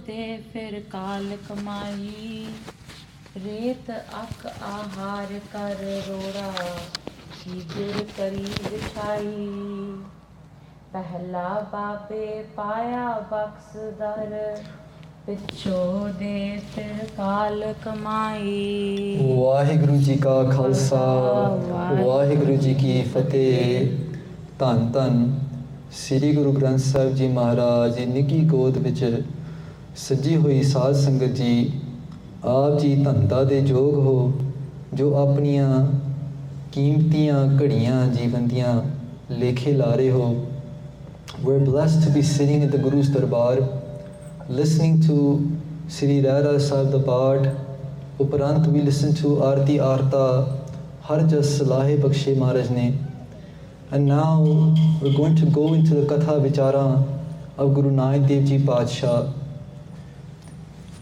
दे फिर काल कमाई, रेत अक आहार कर रोड़ा, की गुर करी बिछाई। पहला बाबे पाया बख्श दर, पिछो दे फिर काल कमाई। वाहिगुरु जी का खालसा, वाहिगुरु जी की फतेह। धन धन श्री गुरु ग्रंथ साहिब जी महाराज जी निੱਕੀ ਗੋਦ ਵਿੱਚ ਸੱਜੀ ਹੋਈ ਸਾਧ ਸੰਗਤ ਜੀ, ਆਪ ਜੀ ਧੰਦਾ ਦੇ ਯੋਗ ਹੋ ਜੋ ਆਪਣੀਆਂ ਕੀਮਤੀਆਂ ਘੜੀਆਂ ਜੀਵਨ ਦੀਆਂ ਲੇਖੇ ਲਾ ਰਹੇ ਹੋ। We're blessed to be sitting at the Guru's Darbar, listening to Sri Rara Sahib the Path. Uparant we listen to Arti Arta, Har Jas Salahe Bakshe Maharaj ne. And now we're going to go into the Katha Vichara of Guru Nanak Dev Ji Padshah.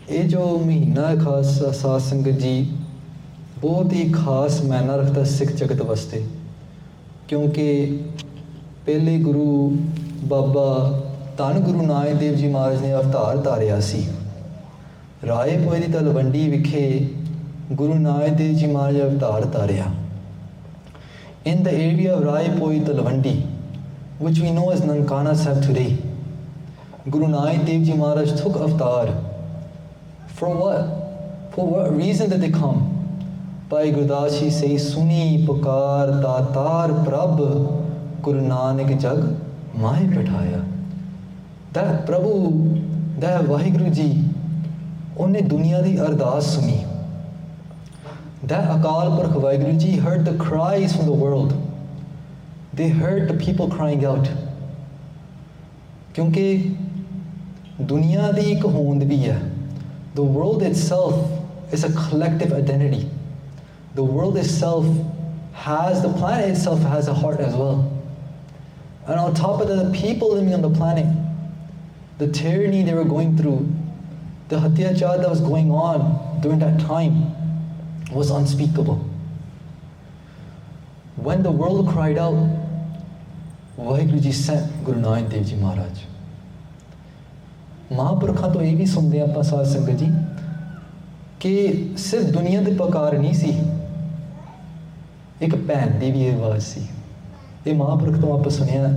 ਇਹ ਜੋ ਮਹੀਨਾ ਖਾਸ ਸਾਧ ਸੰਗਤ ਜੀ ਬਹੁਤ ਹੀ ਖਾਸ ਮਾਇਨਾ ਰੱਖਦਾ ਸਿੱਖ ਜਗਤ ਵਾਸਤੇ, ਕਿਉਂਕਿ ਪਹਿਲੇ ਗੁਰੂ ਬਾਬਾ ਧੰਨ ਗੁਰੂ ਨਾਨਕ ਦੇਵ ਜੀ ਮਹਾਰਾਜ ਨੇ ਅਵਤਾਰ ਧਾਰਿਆ ਸੀ। ਰਾਏਪੁਰੇ ਦੀ ਤਲਵੰਡੀ ਵਿਖੇ ਗੁਰੂ ਨਾਨਕ ਦੇਵ ਜੀ ਮਹਾਰਾਜ ਅਵਤਾਰ ਧਾਰਿਆ। In the area of Raipoi Talwandi, which we know as Nankana Sahib today, Guru Nanak Dev Ji Maharaj took avatar. For what? For what reason did they come? Bhai Gurdas Ji says, Suni pukar tatar prabh Guru Nanak jag mahe biਠਾਇਆ। That Prabhu, that Vaheguru Ji, ਉਹਨੇ ਦੁਨੀਆ ਦੀ ਅਰਦਾਸ ਸੁਣੀ। That Akal Purkh Vaheguru Ji heard the cries from the world. They heard the people crying out. क्योंकि दुनिया दी एक होंद भी है। The world itself is a collective identity. The world itself has, the planet itself has a heart as well. And on top of that, the people living on the planet, the tyranny they were going through, the hatyachar that was going on during that time was unspeakable. When the world cried out, Vaheguru Ji sent Guru Nanak Dev Ji Maharaj. ਮਹਾਂਪੁਰਖਾਂ ਤੋਂ ਇਹ ਵੀ ਸੁਣਦੇ ਆਪਾਂ ਸਾਧ ਸੰਗਤ ਜੀ ਕਿ ਸਿਰਫ ਦੁਨੀਆ ਦੀ ਪੁਕਾਰ ਨਹੀਂ ਸੀ, ਇੱਕ ਭੈਣ ਦੀ ਵੀ ਆਵਾਜ਼ ਸੀ। ਇਹ ਮਹਾਂਪੁਰਖ ਤੋਂ ਆਪਾਂ ਸੁਣਿਆ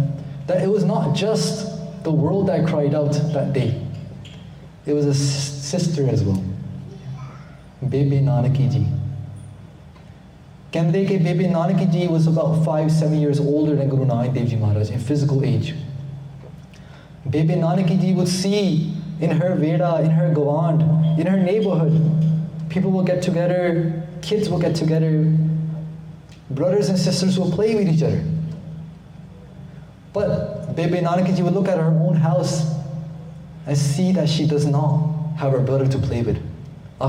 that it was not just the world that cried out that day. It was a sister as well. Bebe Nanaki Ji. ਕਹਿੰਦੇ ਕਿ Bebe Nanaki Ji was about 5-7 years older than Guru Nanak Dev Ji Maharaj in physical age. Bebe Nanaki Ji would see in her Veda, in her Gawand, in her neighborhood, people will get together, kids will get together, brothers and sisters will play with each other. But Bebe Nanaki Ji would look at her own house and see that she does not have her brother to play with.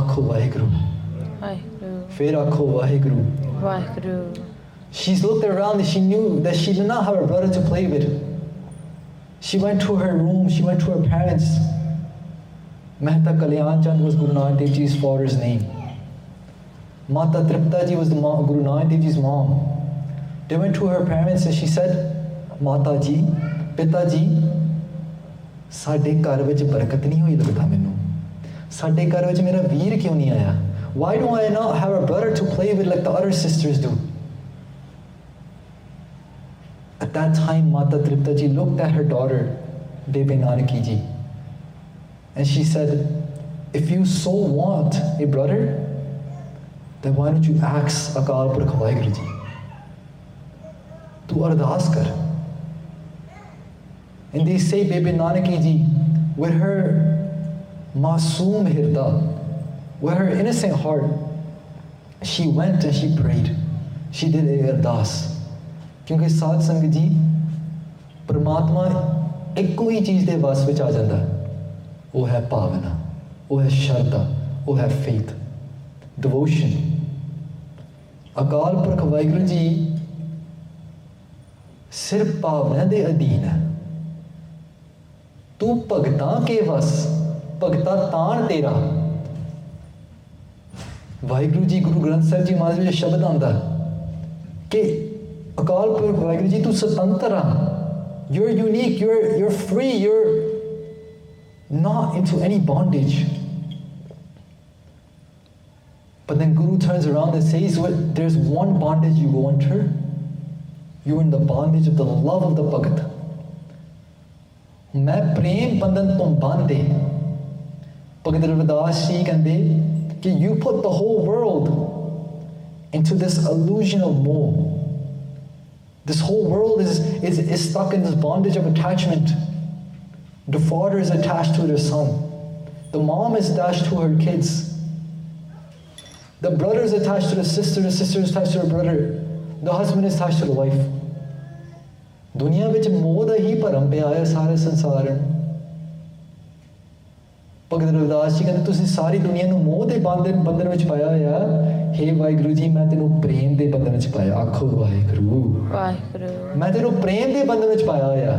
Akho Vaheguru. Fir Akho Vaheguru. She's looked around and she knew that she did not have her brother to play with. She went to her room, she went to her parents. Mehta Kalyan Chand was Guru Nanak Dev Ji's father's name. Mata Tripta Ji was the mom, Guru Nanak Dev Ji's mom. They went to her parents and she said, Mata Ji, Pita Ji, ਸਾਡੇ ਘਰ ਵਿੱਚ ਬਰਕਤ ਨਹੀਂ ਹੋਈ ਲੱਗਦਾ ਮੈਨੂੰ। ਸਾਡੇ ਘਰ ਵਿੱਚ ਮੇਰਾ ਵੀਰ ਕਿਉਂ ਨਹੀਂ ਆਇਆ? Why do I not have a brother to play with like the other sisters do? At that time, Mata Tripta Ji looked at her daughter, Bebe Nanaki Ji, and she said, if you so want a brother, then why don't you ask Akal Purkh Vaheguru Ji? Tu ardas kar. And they say Bebe Nanaki Ji, with her masoom hirda, with her innocent heart, she went and she prayed. She did a ardas. ਕਿਉਂਕਿ ਸਾਧ ਸੰਗਤ ਜੀ ਪਰਮਾਤਮਾ ਇੱਕੋ ਹੀ ਚੀਜ਼ ਦੇ ਵਸ ਵਿੱਚ ਆ ਜਾਂਦਾ, ਉਹ ਹੈ ਭਾਵਨਾ, ਉਹ ਹੈ ਸ਼ਰਧਾ, ਉਹ ਹੈ ਫੇਥ, ਡਿਵੋਸ਼ਨ। ਅਕਾਲ ਪੁਰਖ ਵਾਹਿਗੁਰੂ ਜੀ ਸਿਰਫ ਭਾਵਨਾ ਦੇ ਅਧੀਨ ਹੈ। ਤੂੰ ਭਗਤਾਂ ਕੇ ਵਸ, ਭਗਤਾ ਤਾਣ ਤੇਰਾ। ਵਾਹਿਗੁਰੂ ਜੀ ਗੁਰੂ ਗ੍ਰੰਥ ਸਾਹਿਬ ਜੀ ਮਹਾਰਾਜ ਵਿੱਚ ਸ਼ਬਦ ਆਉਂਦਾ ਕਿ ਅਕਾਲ ਪੁਰਖ ਵਾਹਿਗੁਰੂ ਜੀ ਤੂੰ ਸੁਤੰਤਰ ਆ, you're unique, you're free, not into any bondage. But then Guru turns around and says, well, there's one bondage you go under. You're in the bondage of the love of the Bhagat. मैं प्रेम बंधन तो बांधे. Bhagat Ravidas ji कहते कि you put the whole world into this illusion of moh. This whole world is stuck in this bondage of attachment. The father is attached to their son. The mom is attached to her kids. The brother is attached to the sister is attached to her brother. The husband is attached to the wife. दुनिया विच मोह दा ही भरम पिया है सारे संसार ਨੂੰ. ਭਗਤ ਰਵਿਦਾਸ ਜੀ ਕਹਿੰਦੇ ਤੁਸੀਂ ਸਾਰੀ ਦੁਨੀਆ ਨੂੰ ਮੋਹ ਦੇ ਬੰਧਨ ਵਿੱਚ ਪਾਇਆ ਹੋਇਆ. ਹੇ ਵਾਹਿਗੁਰੂ ਜੀ ਮੈਂ ਤੈਨੂੰ ਪ੍ਰੇਮ ਦੇ ਬੰਧਨ ਵਿੱਚ ਪਾਇਆ. ਆਖੋ ਵਾਹਿਗੁਰੂ ਵਾਹਿਗੁਰੂ. ਮੈਂ ਤੈਨੂੰ ਪ੍ਰੇਮ ਦੇ ਬੰਧਨ ਵਿੱਚ ਪਾਇਆ ਹੋਇਆ.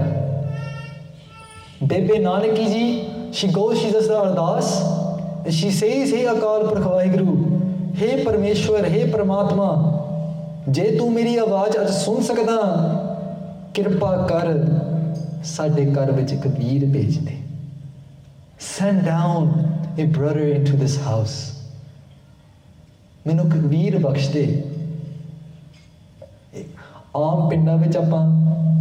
Bebe Nanaki ji she goes, she does the ਅਰਦਾਸ and she says, हे ਅਕਾਲ ਪੁਰਖ ਵਾਹਿਗੁਰੂ, हे ਪਰਮੇਸ਼ਵਰ, हे ਪਰਮਾਤਮਾ, ਜੇ ਤੂੰ ਮੇਰੀ ਆਵਾਜ਼ ਅੱਜ ਸੁਣ ਸਕਦਾ ਕਿਰਪਾ ਕਰ ਸਾਡੇ ਘਰ ਵਿੱਚ ਇੱਕ ਵੀਰ ਭੇਜ ਦੇ. Send down a brother into this house. ਮੈਨੂੰ ਇੱਕ ਵੀਰ ਬਖਸ਼ ਦੇ. ਆਮ ਪਿੰਡਾਂ ਵਿੱਚ ਆਪਾਂ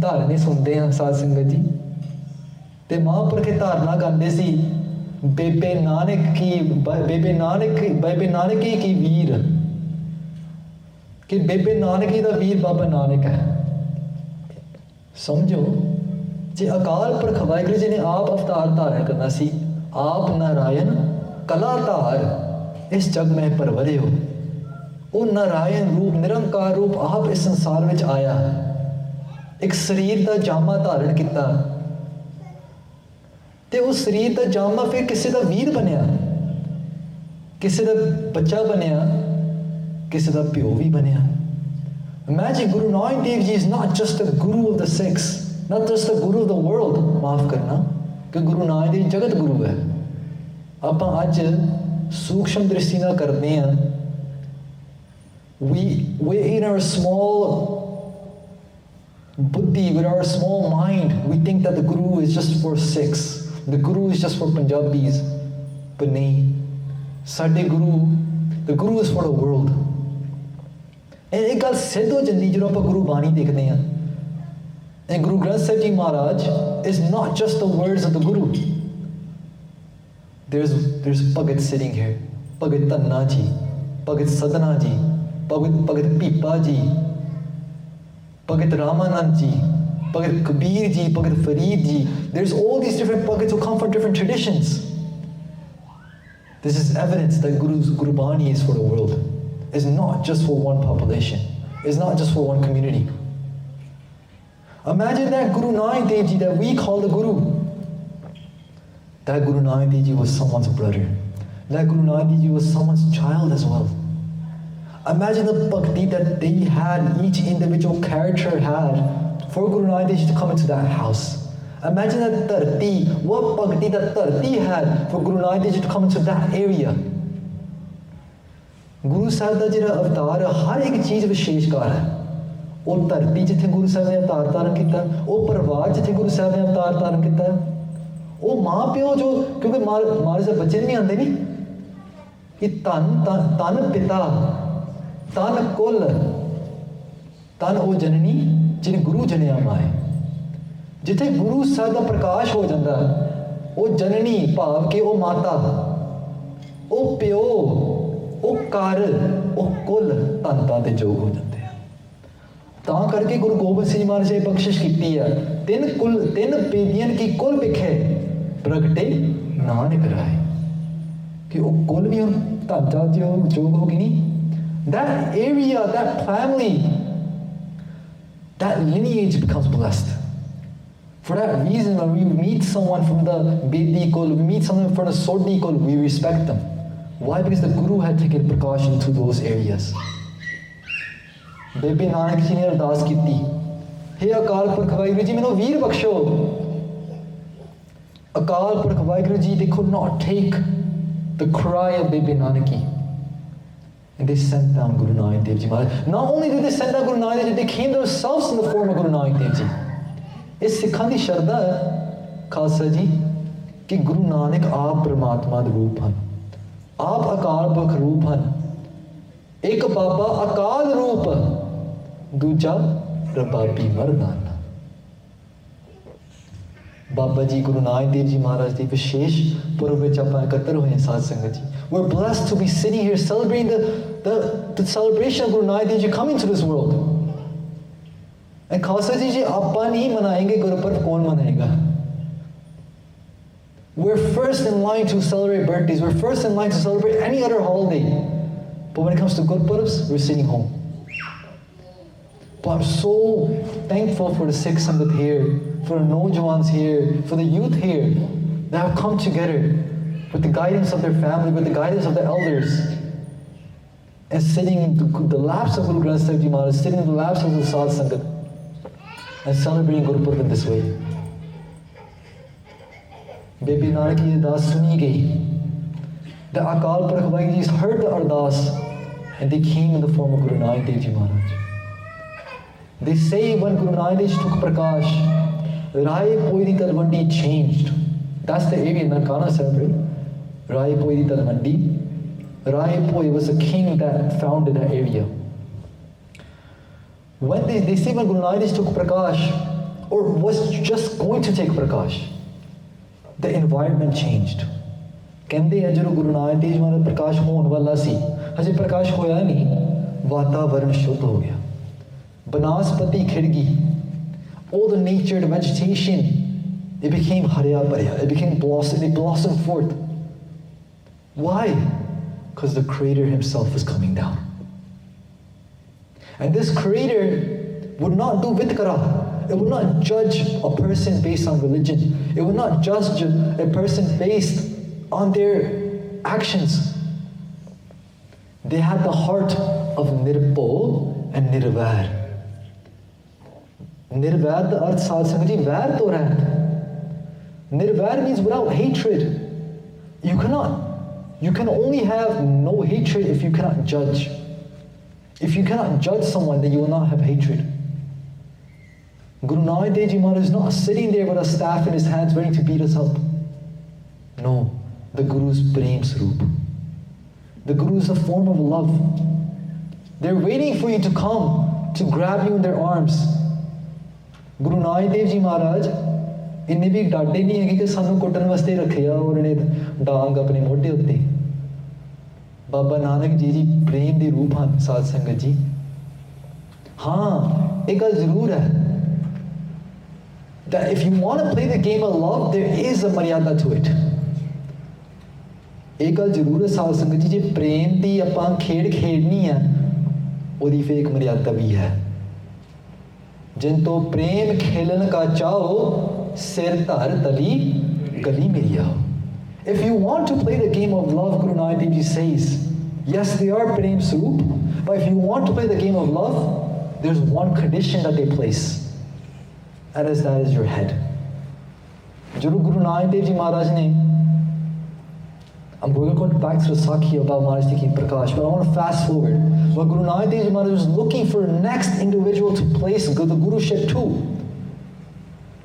ਧਾਰਨੇ ਸੁਣਦੇ ਹਾਂ ਸਾਧ ਸੰਗਤ ਜੀ, ਤੇ ਮਹਾਂਪੁਰਖ ਧਾਰਨਾ ਗਾਉਂਦੇ ਸੀ ਬੇਬੇ ਨਾਨਕੀ ਕੀ ਵੀਰ, ਕਿ ਬੇਬੇ ਨਾਨਕੀ ਦਾ ਵੀਰ ਬਾਬਾ ਨਾਨਕ ਹੈ. ਸਮਝੋ, ਜੇ ਅਕਾਲ ਪੁਰਖ ਵਾਹਿਗੁਰੂ ਜੀ ਨੇ ਆਪ ਅਵਤਾਰ ਧਾਰਨ ਕਰਨਾ ਸੀ, ਆਪ ਨਾਰਾਇਣ ਕਲਾਧਾਰ ਇਸ ਜਗ ਮੈਂ ਪਰਵਰੇ ਹੋ, ਉਹ ਨਾਰਾਇਣ ਰੂਪ ਨਿਰੰਕਾਰ ਰੂਪ ਆਪ ਇਸ ਸੰਸਾਰ ਵਿੱਚ ਆਇਆ, ਇੱਕ ਸਰੀਰ ਦਾ ਜਾਮਾ ਧਾਰਨ ਕੀਤਾ, ਤੇ ਉਹ ਸਰੀਰ ਦਾ ਜਾਮਾ ਫਿਰ ਕਿਸੇ ਦਾ ਵੀਰ ਬਣਿਆ, ਕਿਸੇ ਦਾ ਬੱਚਾ ਬਣਿਆ, ਕਿਸੇ ਦਾ ਪਿਓ ਵੀ ਬਣਿਆ. Imagine Guru Nanak Dev Ji is not just the guru of the Sikhs, not just the guru of the world. माफ करना कि गुरु नानक देव जगत गुरु है. ਆਪਾਂ ਅੱਜ ਸੂਖਸ਼ਮ ਦ੍ਰਿਸ਼ਟੀ ਨਾਲ ਕਰਦੇ ਹਾਂ. We in our small buddhi, with our small mind, we think that the guru is just for Sikhs, the guru is just for Punjabis, but nahi, ਸਾਡੇ the guru is for the world. ਇਹ ਗੱਲ ਸਿੱਧ ਹੋ ਜਾਂਦੀ ਜਦੋਂ ਆਪਾਂ ਗੁਰੂ ਬਾਣੀ ਦੇਖਦੇ ਹਾਂ. And Guru Granth Sahib Ji Maharaj is not just the words of the Guru. There's Bhagat sitting here, Bhagat Tanna Ji, Bhagat Sadhana Ji, Bhagat Pipa Ji, Bhagat Ramanand Ji, Bhagat Kabir Ji, Bhagat Farid Ji. There's all these different Bhagats who come from different traditions. This is evidence that Guru Bani is for the world. Is not just for one population. It's not just for one community. Imagine that Guru Nanak Dev Ji that we call the Guru. That Guru Nanak Dev Ji was someone's brother. That Guru Nanak Dev Ji was someone's child as well. Imagine the bhakti that they had, each individual character had, for Guru Nanak Dev Ji to come into that house. Imagine that Tarti, what bhakti that Tarti had for Guru Nanak Dev Ji to come into that area. Guru Sahib ਦਾ ਜਿਹੜਾ ਅਵਤਾਰ ਹਰ ਇੱਕ ਚੀਜ਼ ਵਿਸ਼ੇਸ਼ਕਾਰ ਹੈ. ਉਹ ਧਰਤੀ ਜਿੱਥੇ ਗੁਰੂ ਸਾਹਿਬ ਨੇ ਅਵਤਾਰ ਧਾਰਨ ਕੀਤਾ, ਉਹ ਪਰਿਵਾਰ ਜਿੱਥੇ ਗੁਰੂ ਸਾਹਿਬ ਨੇ ਅਵਤਾਰ ਧਾਰਨ ਕੀਤਾ, ਉਹ ਮਾਂ ਪਿਓ ਜੋ, ਕਿਉਂਕਿ ਮਹਾਰਾਜ ਦੇ ਬੱਚੇ ਨਹੀਂ ਆਉਂਦੇ ਨਹੀਂ, ਕਿ ਧੰਨ ਪਿਤਾ, ਧੰਨ ਕੁਲ, ਧੰਨ ਉਹ ਜਨਨੀ ਜਿਹਨੇ ਗੁਰੂ ਜਨਿਆ ਮਾਏ. ਜਿੱਥੇ ਗੁਰੂ ਸਾਹਿਬ ਦਾ ਪ੍ਰਕਾਸ਼ ਹੋ ਜਾਂਦਾ, ਉਹ ਜਨਨੀ ਭਾਵ ਕਿ ਉਹ ਮਾਤਾ, ਉਹ ਪਿਓ, ਉਹ ਘਰ, ਉਹ ਕੁਲ ਧੰਨਤਾ ਦੇ ਯੋਗ ਹੋ ਜਾਂਦੇ ਆ. ਤਾਂ ਕਰਕੇ ਗੁਰੂ ਗੋਬਿੰਦ ਸਿੰਘ ਮਹਾਰਾਜ ਨੇ ਬਖਸ਼ਿਸ਼ ਕੀਤੀ ਆ, ਤਿੰਨ ਬੇਦੀਆਂ ਕੀ ਕੁਲ ਵਿਖੇ ਪ੍ਰਗਟੇ ਨਾਨਕ ਰਾਏ, ਕਿ ਉਹ ਕੁਲ ਵੀ ਹੁਣ ਧੰਨਤਾ ਦੇ ਯੋਗ ਹੋ ਗਈ ਨਹੀਂ. That area, that family, that lineage becomes blessed. For that reason, when we meet someone from the Bedi Kul, we meet someone from the Sodhi Kul, we respect them. Why? Because the Guru had taken precaution to those areas. ਬੇਬੇ ਨਾਨਕ ਜੀ ਨੇ ਅਰਦਾਸ ਕੀਤੀ, ਹੇ ਅਕਾਲ ਪੁਰਖ ਵਾਹਿਗੁਰੂ ਜੀ ਮੈਨੂੰ ਵੀਰ ਬਖਸ਼ੋ. Akal Purakh Waheguru ji, they could not take the cry of Bebe Nanaki. And they sent down Guru Nanak Dev Ji Maharaj. Not only did they send down Guru Nanak Dev Ji, they came themselves in the form of Guru Nanak Dev Ji. ਇਸ ਸਿੱਖਾਂ ਦੀ ਸ਼ਰਧਾ ਹੈ ਖਾਲਸਾ ਜੀ ਕਿ ਗੁਰੂ ਨਾਨਕ ਆਪ ਪਰਮਾਤਮਾ ਦੇ ਰੂਪ ਹਨ, ਆਪ ਅਕਾਲ ਪੁਰਖ ਰੂਪ ਹਨ। ਇੱਕ ਬਾਬਾ ਅਕਾਲ ਰੂਪ, ਦੂਜਾ ਰਬਾਬੀ ਮਰਦਾਨਾ। ਬਾਬਾ ਜੀ ਗੁਰੂ ਨਾਨਕ ਦੇਵ ਜੀ ਮਹਾਰਾਜ ਦੀ ਵਿਸ਼ੇਸ਼ ਪੁਰਬ ਵਿੱਚ ਆਪਾਂ ਇਕੱਤਰ ਹੋਏ ਹਾਂ ਸਾਧ ਸੰਗਤ ਜੀ। We're blessed to be sitting here celebrating the celebration of Guru Nanak Dev Ji coming to this world. And Khalsa ਜੀ, ਜੇ ਆਪਾਂ ਨਹੀਂ ਮਨਾਏਂਗੇ ਗੁਰਪੁਰਬ ਕੌਣ ਮਨਾਏਗਾ? We're first in line to celebrate birthdays. We're first in line to celebrate any other holiday. But when it comes to Gurpurabs, we're sitting home. But I'm so thankful for the Sikh Sangat here, for the Nojawans here, for the youth here that have come together with the guidance of their family, with the guidance of the elders, and sitting in the laps of Guru Granth Sahib Ji Maharaj, sitting in the laps of the Sadh Sangat, and celebrating Gurpurab in this way. Baby Nanak ki ardas suni gayi. The Akal Purkh Vaheguru Ji heard the ardas, and they came in the form of Guru Nanak Dev Ji Maharaj. They say when Guru Nanak Dev Ji took Prakash, Rai Poi di Talwandi changed. That's the area Nankana celebrated. Rai Poi di Talwandi. Rai Poi was a king that founded that area. When they say when Guru Nanak Dev Ji took Prakash, or was just going to take Prakash, the environment changed. ਕਹਿੰਦੇ ਆ ਜਦੋਂ ਗੁਰੂ ਨਾਨਕ ਦੇਵ ਜੀ ਮਹਾਰਾਜ ਪ੍ਰਕਾਸ਼ ਹੋਣ ਵਾਲਾ ਸੀ, ਹਜੇ ਪ੍ਰਕਾਸ਼ ਹੋਇਆ ਨਹੀਂ, ਵਾਤਾਵਰਣ ਸ਼ੁੱਧ ਹੋ ਗਿਆ, ਬਨਾਸਪਤੀ ਖਿੜ ਗਈ, all the natured vegetation, it became ਹਰਿਆ ਭਰਿਆ, it became blossom, it blossomed forth. Why? Because the Creator Himself was coming down. And this Creator would not do vitkara. It would not judge a person based on religion. It would not judge a person based on their actions. They had the heart of Nirpo and Nirvair. Nirvair, the arth Sadh Sangat ji, vair to rahat. Nirvair means without hatred. You can only have no hatred if you cannot judge. If you cannot judge someone, then you will not have hatred. Guru Nanak Dev Ji Maharaj is not sitting there with a staff in his hands ready to beat us up. No, the Guru's Prem Swaroop. The Guru is a form of love. They're waiting for you to come, to grab you in their arms. Guru Nanak Dev Ji Maharaj ਇੰਨੇ ਵੀ ਡਾਡੇ ਨਹੀਂ ਹੈਗੇ ਕਿ ਸਾਨੂੰ ਕੁੱਟਣ ਵਾਸਤੇ ਰੱਖਿਆ ਔਰ ਇਹਨੇ ਡਾਂਗ ਆਪਣੇ ਮੋਢੇ ਉੱਤੇ। ਬਾਬਾ ਨਾਨਕ ਜੀ ਜੀ ਪ੍ਰੇਮ ਦੇ ਰੂਪ ਹਨ ਸਾਧ ਸੰਗਤ ਜੀ। ਹਾਂ, ਇਹ ਗੱਲ ਜ਼ਰੂਰ ਹੈ that if you want to play the game of love, there is a maryada to it. ਇਹ ਗੱਲ ਜ਼ਰੂਰ ਹੈ ਸਾਧ ਸੰਗਤ ਜੀ, ਜੇ ਪ੍ਰੇਮ ਦੀ ਆਪਾਂ ਖੇਡ ਖੇਡਣੀ ਆ, ਉਹਦੀ ਫਿਰ ਇੱਕ ਮਰਿਆਦਾ ਵੀ ਹੈ। ਜਿਨ ਤੋਂ ਪ੍ਰੇਮ ਖੇਲਣ ਕਾ ਚਾਹੋ, ਸਿਰ ਧਰ ਤਲੀ ਗਲੀ ਮੇਰੀ ਆਓ। If you want to play the game of love, Guru Nanak Dev Ji says, yes, they are Prem Swaroop, but if you want to play the game of love, there's one condition that they place, and that is your head. ਜਦੋਂ Guru Nanak Dev Ji Maharaj ne, I'm going to go back to the Sakhi about Maharaj Ji ki Prakash, but I want to fast forward. When Guru Nanak Dev Ji Maharaj was looking for the next individual to place the Guruship to,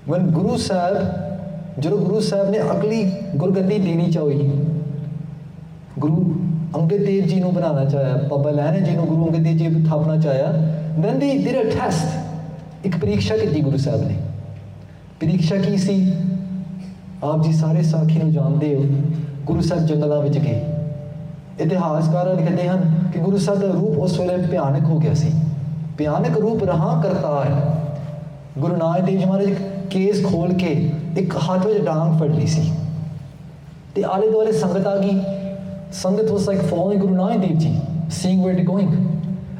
when Guru Sahib, ਜਦੋਂ ਗੁਰੂ ਸਾਹਿਬ ਨੇ ਅਗਲੀ ਗੁਰਗੱਦੀ ਦੇਣੀ ਚਾਹੀ, ਗੁਰੂ ਅੰਗਦ ਦੇਵ ਜੀ ਨੂੰ ਬਣਾਉਣਾ ਚਾਹਿਆ, ਬਾਬਾ ਲਹਿਣਾ ਜੀ ਨੂੰ ਗੁਰੂ ਅੰਗਦ ਦੇਵ ਜੀ ਥਾਪਣਾ ਚਾਹਿਆ, then they did a test. ਇੱਕ ਪ੍ਰੀਖਿਆ ਕੀਤੀ ਗੁਰੂ ਸਾਹਿਬ ਨੇ। ਪ੍ਰੀਖਿਆ ਕੀ ਸੀ? ਆਪ ਜੀ ਸਾਰੇ ਸਾਖੀ ਨੂੰ ਜਾਣਦੇ ਹੋ, ਗੁਰੂ ਸਾਹਿਬ ਜੰਗਲਾਂ ਵਿੱਚ ਗਏ। ਇਤਿਹਾਸਕਾਰ ਲਿਖਦੇ ਹਨ ਕਿ ਗੁਰੂ ਸਾਹਿਬ ਦਾ ਰੂਪ ਉਸ ਵੇਲੇ ਭਿਆਨਕ ਹੋ ਗਿਆ ਸੀ। ਭਿਆਨਕ ਰੂਪ ਰਹਾ ਕਰਤਾ ਹੈ। ਗੁਰੂ ਨਾਨਕ ਦੇਵ ਜੀ ਮਹਾਰਾਜ ਕੇਸ ਖੋਲ ਕੇ ਇੱਕ ਹੱਥ ਵਿੱਚ ਡਾਂਗ ਫੜ ਲਈ ਸੀ ਤੇ ਆਲੇ ਦੁਆਲੇ ਸੰਗਤ ਆ ਗਈ। ਸੰਗਤ was like following Guru Nanak Dev Ji, seeing where they're going.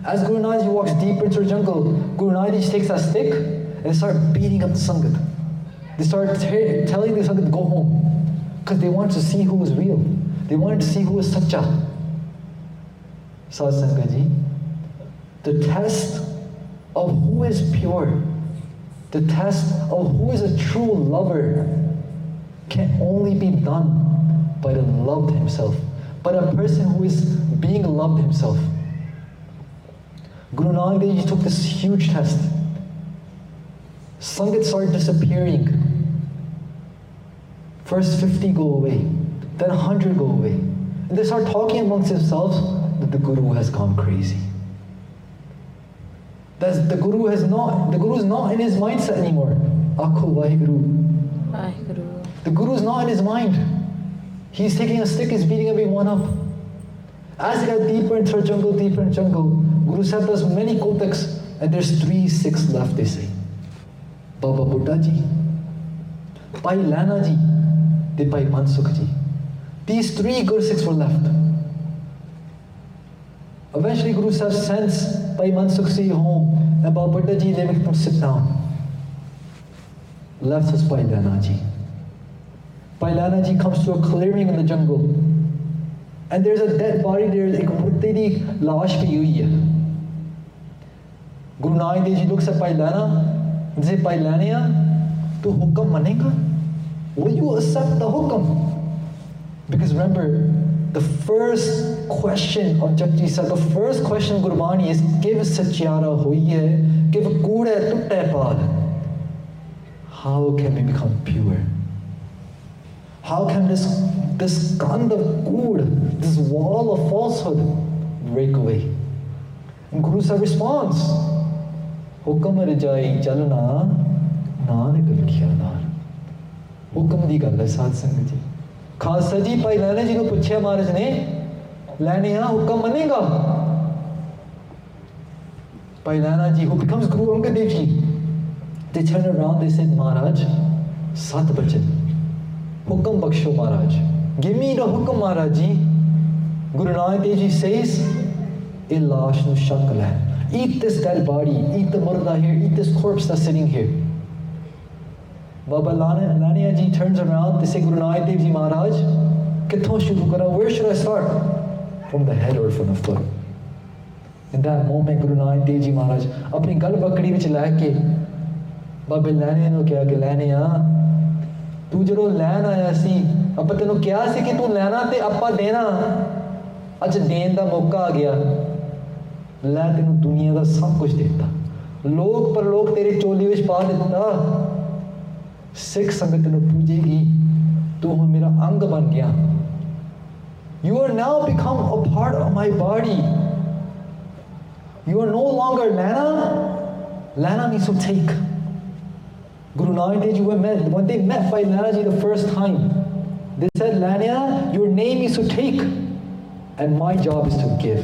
As Guru Nanak Ji walks deeper into the jungle, Guru Nanak Ji takes that stick and they start beating up the sangat. They start telling the sangat to go home because they wanted to see who was real. They wanted to see who was sacha. Sadh Sangat Ji, the test of who is pure, the test of who is a true lover can only be done by the loved himself, by a person who is being loved himself. Guru Nanak Dev Ji took this huge test. Sangat started disappearing First 50 go away, then 100 go away. And they start talking amongst themselves that the Guru has gone crazy. The Guru is not in his mindset anymore. Akho Vaheguru. Vaheguru. The Guru is not in his mind. He's taking a stick, he's beating everyone up. As they got deeper into jungle, Guru said there's many Kotaks, and there's 3 Sikhs left, they say. Baba Buddha ji, Bhai Lana ji, and Bhai Mansukh ji. These 3 Gur Sikhs were left. Eventually Guru Sahib sends Bhai Mansukh ji home, and Baba Buddha ji, they make them sit down. Left was Bhai Lana ji. Bhai Lana ji comes to a clearing in the jungle, and there's a dead body there, ek murde di laash pi hui hai. Guru Nanak Dev ji looks at Bhai Lana and says, Bhai Lana, tu hukam manega? Will you accept the hukam? Because remember, the first question of Japji said, the first question of Gurbani is, Kiv satyara hui hai, kiv koode tutte paal. How can we become pure? How can this gand of kood, this wall of falsehood break away? And Guru Sahib responds, Hukam rajai chalna nanak likhyadar. Hukam di gall hai Sad Sangat ji. Khalsa ji Bhai Lana ji ko puchhiya Maharaj ne, Laniya hukam manega? Bhai Lana ji, who becomes Guru Angad Dev ji, they turn around, they said, Maharaj, Sat bachan, hukam baksho Maharaj. Give me the hukam Maharaj ji. Guru Nanak Dev ji says, "Ye laash nu shakal hai. Eat this dead body, eat the murda here, eat this corpse that's sitting here." Baba Laniya ji turns around, they say, Guru Nanak Dev ji Maharaj, kithon shuru kara? Where should I start? From the head or from the foot? In that moment, Guru Nanak Dev ji Maharaj, apni gal bakdi vich laake, Baba Laniya nu kiha ki Laniya, तू जो लैन आया सी ਆਪਾਂ ਤੈਨੂੰ ਕਿਹਾ ਸੀ ਕਿ ਤੂੰ ਲੈਣਾ ਤੇ ਆਪਾਂ ਦੇਣਾ ਅੱਜ ਦੇਣ ਦਾ ਮੌਕਾ ਆ ਗਿਆ ਲੈ ਤੈਨੂੰ ਦੁਨੀਆ ਦਾ ਸਭ ਕੁਝ ਦਿੱਤਾ ਲੋਕ ਪਰਲੋਕ ਤੇਰੀ ਚੋਲੀ ਵਿੱਚ ਪਾ ਦਿੱਤਾ ਸਿੱਖ ਸੰਗਤ ਨੂੰ ਪੂਜੇਗੀ ਤੂੰ ਹੁਣ ਮੇਰਾ ਅੰਗ ਬਣ ਗਿਆ you are now become a part of my body you are no longer Lana means to take Guru Nanak Dev ji, when they met Bhai Lana ji the first time, they said, Lana, your name is to take, and my job is to give.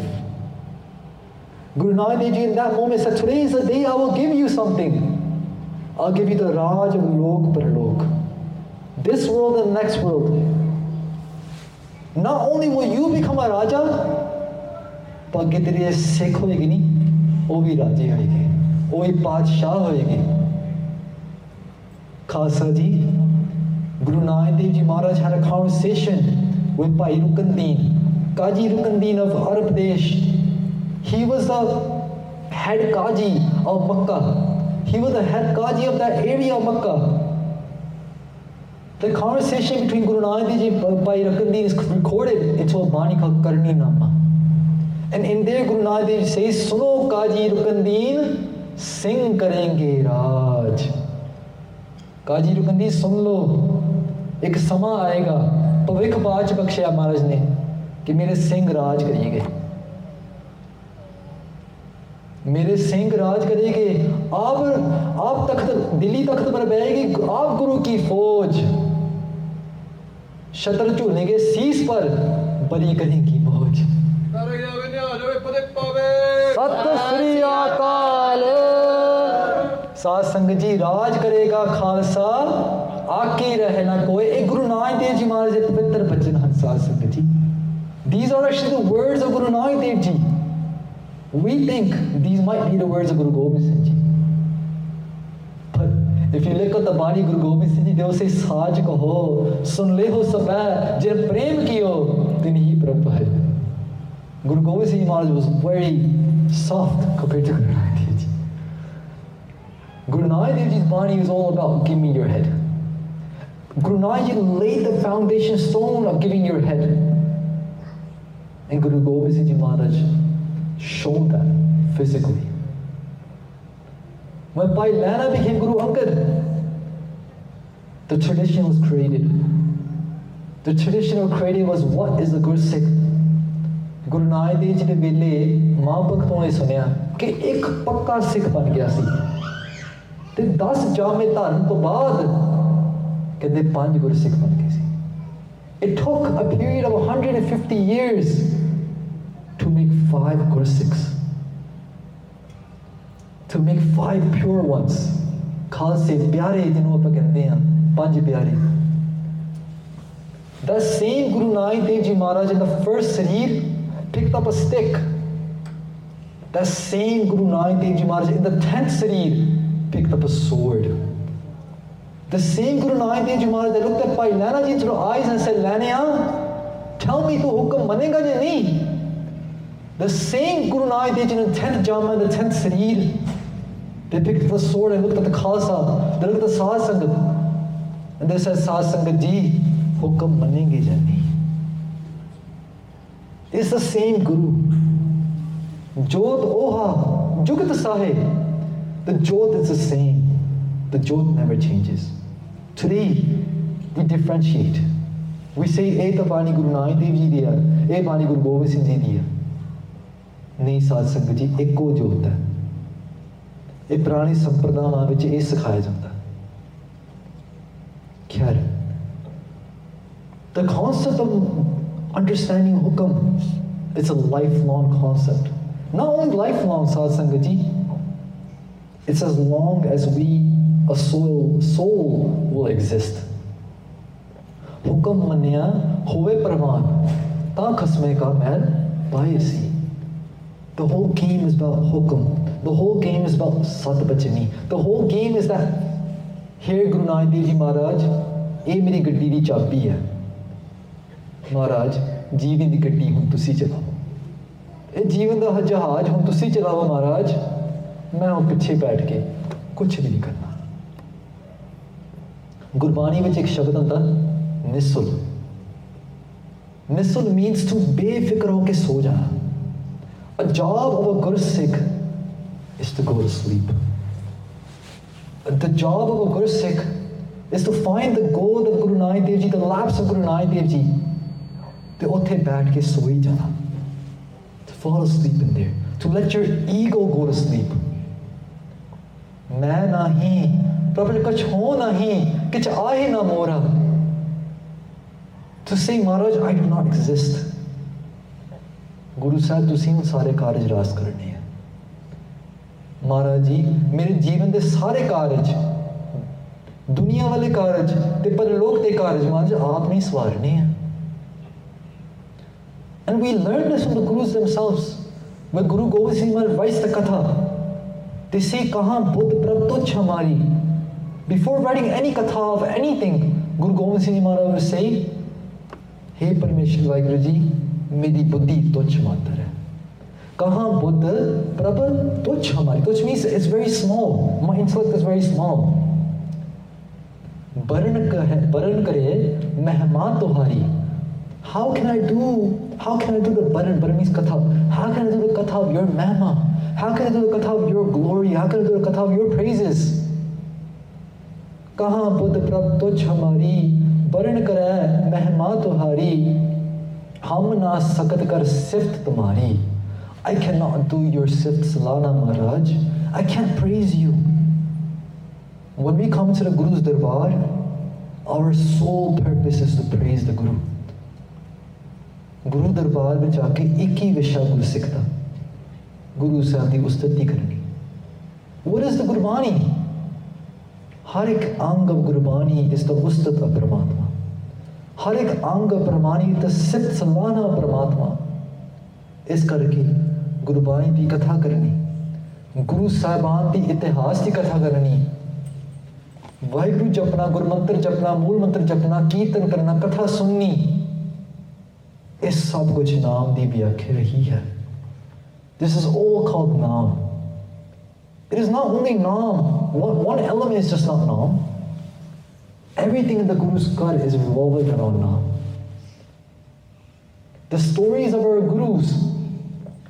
Guru Nanak Dev ji in that moment said, today is the day I will give you something. I'll give you the Raj of Lok Parlok. This world and the next world. Not only will you become a Raja, but get tere Sikh hoegi nahi, wo bhi Raje hoegi, wo bhi Padshah hoegi. Khalsa ji, Guru Nanak Dev ji Maharaj had a conversation with Bhai Rukandeen, Kaji Rukandeen of Arab Desh. He was the head Kaji of Makkah. He was the head Kaji of that area of Makkah. The conversation between Guru Nanak Dev ji and Bhai Rukandeen is recorded into a Bani called Karni Nama. And in there Guru Nanak Dev ji says, Suno Kaji Rukandeen, Singh karenge Raj. काजी रुकंदी सुन लो एक समा आएगा भविख बाच बख्शिया महाराज ने कि मेरे सिंह राज करेंगे मेरे सिंह राज करेंगे आप तख्त दिल्ली तख्त पर बैठेगी आप गुरु की फौज शतर झूलेंगे शीस पर बरी करेंगी मौज सत श्री अकाल साध संगत जी राज करेगा खालसा आके रहना कोई एक गुरु नानक देव जी महाराज के पवित्र बचन हैं साध संगत जी these are actually the words of Guru Nanak Dev ji we think these might be the words of Guru Gobind Singh ji but if you look at the body Guru Gobind Singh ji they will say saaj kaho sun le ho sabha jin prem kiyo tin hi prabh hai Guru Gobind Singh Maharaj was very soft compared to Guru Nanak Dev ji Guru Nanak Dev Ji's body is all about give me your head. Guru Nanak Ji laid the foundation stone of giving your head. And Guru Gobind Singh Ji Maharaj showed that physically. When Bhai Lana became Guru Angad, the tradition was created The traditional credo was, what is a Gursikh? Guru Nanak Dev Ji de ਵੇਲੇ ਮਾਂ ਭਗਤੋਂ ਇਹ ਸੁਣਿਆ ਕਿ ਇੱਕ ਪੱਕਾ ਸਿੱਖ ਬਣ ਗਿਆ ਸੀ ਤੇ 10 ਜਾਮੇ ਧਾਰਨ ਤੋਂ ਬਾਅਦ ਕਹਿੰਦੇ 5 ਗੁਰਸਿੱਖ ਬਣ ਗਏ ਸੀ. It took a period of 150 years to make 5 Gursikhs, to make 5 pure ones. ਖਾਲਸੇ ਪਿਆਰੇ ਜਿਹਨੂੰ ਆਪਾਂ ਕਹਿੰਦੇ ਹਾਂ 5 ਪਿਆਰੇ. The same Guru Nanak Dev Ji Maharaj in the first Sarir picked up a stick. That same Guru Nanak Dev Ji Maharaj in the 10th Sarir picked up a sword. The same Guru Nanak Dev Ji Maharaj that looked at Bhai Naina Ji through eyes and said, Lainaya, tell me tu hukam manega ya nahi? The same Guru Nanak Dev Ji in the 10th Jama, the 10th Sarir, they picked up the sword and looked at the Khalsa, they looked at the Sahad Sangat, and they said, Sahad Sangat Ji, hukam manenge ya nahi? It's the same Guru. Jod Oha, Jugat Sahib. The Jod is the same. The Jod never changes. Today, we differentiate. We say, eh ta Bani Guru Nanak Dev Ji diya, eh Bani Guru Gobind Singh Ji diya. Nahi Sahad Sangat Ji, ekko Jod hai. ਇਹ ਪੁਰਾਣੀ ਸੰਪਰਦਾਵਾਂ ਵਿੱਚ ਇਹ ਸਿਖਾਇਆ ਜਾਂਦਾ. ਖੈਰ, the concept of understanding hukam, it's a lifelong concept. Not only lifelong, Sahad Sangat Ji, it's as long as we, a soul will exist. Hukam manniya howe parvan, ta khasme ka mail paye si. The whole game is about hukam. The whole game is about Sat Bachani. The whole game is that, here Guru Nanak Dev Ji Maharaj, ਇਹ ਮੇਰੀ ਗੱਡੀ ਦੀ ਚਾਬੀ ਹੈ. ਮਹਾਰਾਜ ਜੀਵਨ ਦੀ ਗੱਡੀ ਹੁਣ ਤੁਸੀਂ ਚਲਾਓ. ਇਹ ਜੀਵਨ ਦਾ ਜਹਾਜ਼ ਹੁਣ ਤੁਸੀਂ ਚਲਾਓ ਮਹਾਰਾਜ. ਮੈਂ ਉਹ ਪਿੱਛੇ ਬੈਠ ਕੇ ਕੁਝ ਵੀ ਨਹੀਂ ਕਰਨਾ. ਗੁਰਬਾਣੀ ਵਿੱਚ ਇੱਕ ਸ਼ਬਦ ਹੁੰਦਾ ਨਿਸੁਲ. ਨਿਸੁਲ means to ਬੇਫਿਕਰ ਹੋ ਕੇ ਸੋ ਜਾਣਾ. A job of a Gursikh is to go to sleep. The job of a Gursikh is to find the gold of Guru Nanak Dev Ji, the laps of Guru Nanak Dev Ji. ਤੇ ਉੱਥੇ ਬੈਠ ਕੇ ਸੋ ਹੀ ਜਾਣਾ. To fall asleep in there. To let your ego go to sleep. ਮੈਂ ਨਹੀਂ, ਪ੍ਰਭੂ ਕੁਛ ਹੋ ਨਹੀਂ, ਕਿਛ ਆਹੇ ਨਾ ਮੋਰਾ. To say, Maharaj, I do not exist. Guru Sahib ਤੁਸੀਂ ਹੁਣ ਸਾਰੇ ਕਾਰਜ ਰਾਸ ਕਰਨੇ ਆ. ਮਹਾਰਾਜ ਜੀ ਮੇਰੇ ਜੀਵਨ ਦੇ ਸਾਰੇ ਕਾਰਜ, ਦੁਨੀਆ ਵਾਲੇ ਕਾਰਜ ਤੇ ਪਰਲੋਕ ਦੇ ਕਾਰਜ ਮਹਾਰਾਜ ਆਪ ਨੇ ਸਵਾਰਨੇ ਆ. And we learn this from the Gurus themselves. When Guru Gobind Singh Maharaj writes the Katha, they say, Kahan Buddh Prab Tuchh Hamari. Before writing any Katha of anything, Guru Gobind Singh Maharaj will say, Hey Parmeshwar Vaheguru Ji, meri buddhi tuchh matra hai. Kahan Buddha Prab Tuchh Hamari. Tuchh means it's very small. My intellect is very small. Baran kare mehman tuhari. How can I do the baran? Baran means katha. How can I do the katha of your mehma? How can I do the katha of your glory? How can I do the katha of your praises? Kahan Buddha Prab Tuchh Hamari. Baran kare mehman tuhari. Hum na sakat kar sift tumhari. I cannot do your sift salana, Maharaj. I can't praise you. When we come to the Guru's Darbar, our sole purpose is to praise the Guru. Guru Darbar ਵਿੱਚ ਆ ਕੇ ਇੱਕ ਹੀ ਵਿਸ਼ਾ ਗੁਰੂ ਸਿੱਖ ਦਾ, ਗੁਰੂ ਸਾਹਿਬ ਦੀ ਉਸਤਤੀ ਕਰਨੀ. What is the Gurbani? ਹਰ ਇੱਕ ਅੰਗ of Gurbani is the ਉਸਤਤ of ਪਰਮਾਤਮਾ. ਹਰ ਇੱਕ ਅੰਗ ਪਰਮਾਨੀ ਤੇ ਸਿਫਤ ਸਲਾਨਾ ਪਰਮਾਤਮਾ. ਇਸ ਕਰਕੇ ਗੁਰਬਾਣੀ ਦੀ ਕਥਾ ਕਰਨੀ, ਗੁਰੂ ਸਾਹਿਬਾਨ ਦੀ ਇਤਿਹਾਸ ਦੀ ਕਥਾ ਕਰਨੀ, ਵਾਹਿਗੁਰੂ ਜਪਣਾ, ਗੁਰਮੰਤਰ ਜਪਣਾ, ਮੂਲ ਮੰਤਰ ਜਪਣਾ, ਕੀਰਤਨ ਕਰਨਾ, ਕਥਾ ਸੁਣਨੀ, ਇਹ ਸਭ ਕੁਝ ਨਾਮ ਦੀ ਵਿਆਖਿਆ ਰਹੀ ਹੈ. This is all called naam. It is not only naam. One element is just not naam. Everything in the Guru's God is revolving around naam. The stories of our Gurus,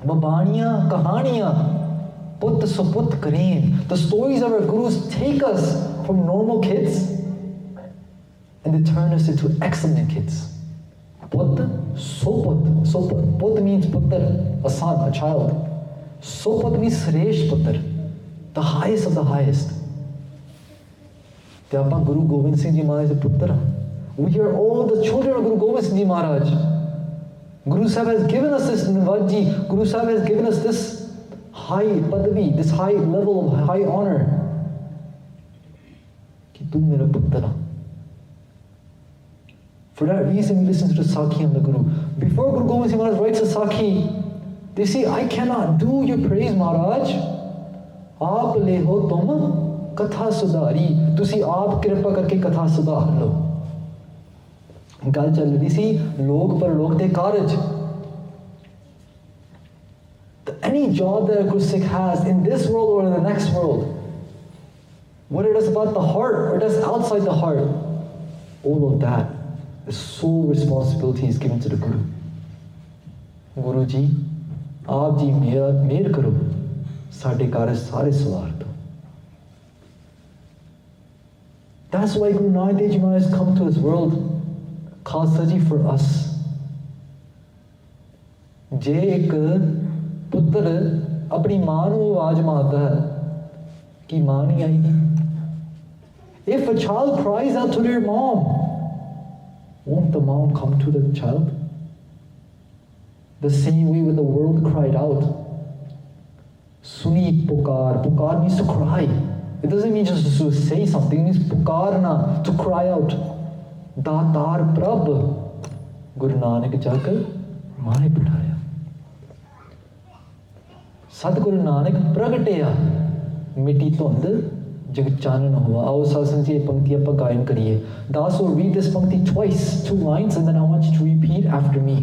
babaniyan, kahaniyan, put suput kareen. The stories of our Gurus take us from normal kids and they turn us into excellent kids. Put, Soput. Soput. Put means putter, a son, a child. Soput means Sresh Putter, the highest of the highest. ਤੇ ਆਪਾਂ ਗੁਰੂ ਗੋਬਿੰਦ ਸਿੰਘ ਜੀ ਮਹਾਰਾਜ ਦੇ ਪੁੱਤਰ ਹਾਂ. We are all the children of Guru Gobind Singh Ji Maharaj. Guru Sahib has given us this Navadji. Guru Sahib has given us this high padavi, this high level of high honor. Ki tu mera putra. For that reason, we listen to the Sakhi of the Guru. Before Guru Gobind Singh Maharaj writes a Sakhi, they say, I cannot do your praise, Maharaj. Aap leho tum katha sudari. Tusi aap kripa karke katha sudhar lo. ਗੱਲ ਚੱਲ ਰਹੀ ਸੀ ਲੋਕ ਪਰਲੋਕ ਦੇ ਕਾਰਜ. Any job that a Guru Sikh has in this world or in the next world, whether it is about the heart or it is outside the heart, all of that, the sole responsibility is given to the Guru. Guru ji, ਆਪ ਜੀ ਮਿਹਰ ਕਰੋ, ਸਾਡੇ ਕਾਰਜ ਸਾਰੇ ਸਵਾਰ ਦਿਓ. That's why Guru Nanak Dev Ji Maharaj has come to this world. Khalsa ਜੀ for us. ਜੇ ਇੱਕ ਪੁੱਤਰ ਆਪਣੀ ਮਾਂ ਨੂੰ ਆਵਾਜ਼ ਮਾਰਦਾ ਹੈ ਕਿ ਮਾਂ ਨਹੀਂ ਆਏਗੀ. If a child cries out to their mom, won't the mom come to the child? The same way when the world cried out. Suni pukar. Pukar means to cry. It doesn't mean just to say something. It means pukarna, to cry out. दातार प्रभ गुरु नानक जग माहे बिठाया. सतगुरु नानक प्रगटिया मिट्टी धुंध जग चानन हुआ. आओ सत्संग जी ये पंक्ति आप गायन करिए. Das will read this पंक्ति twice, 2 lines, and then I want you to repeat after me.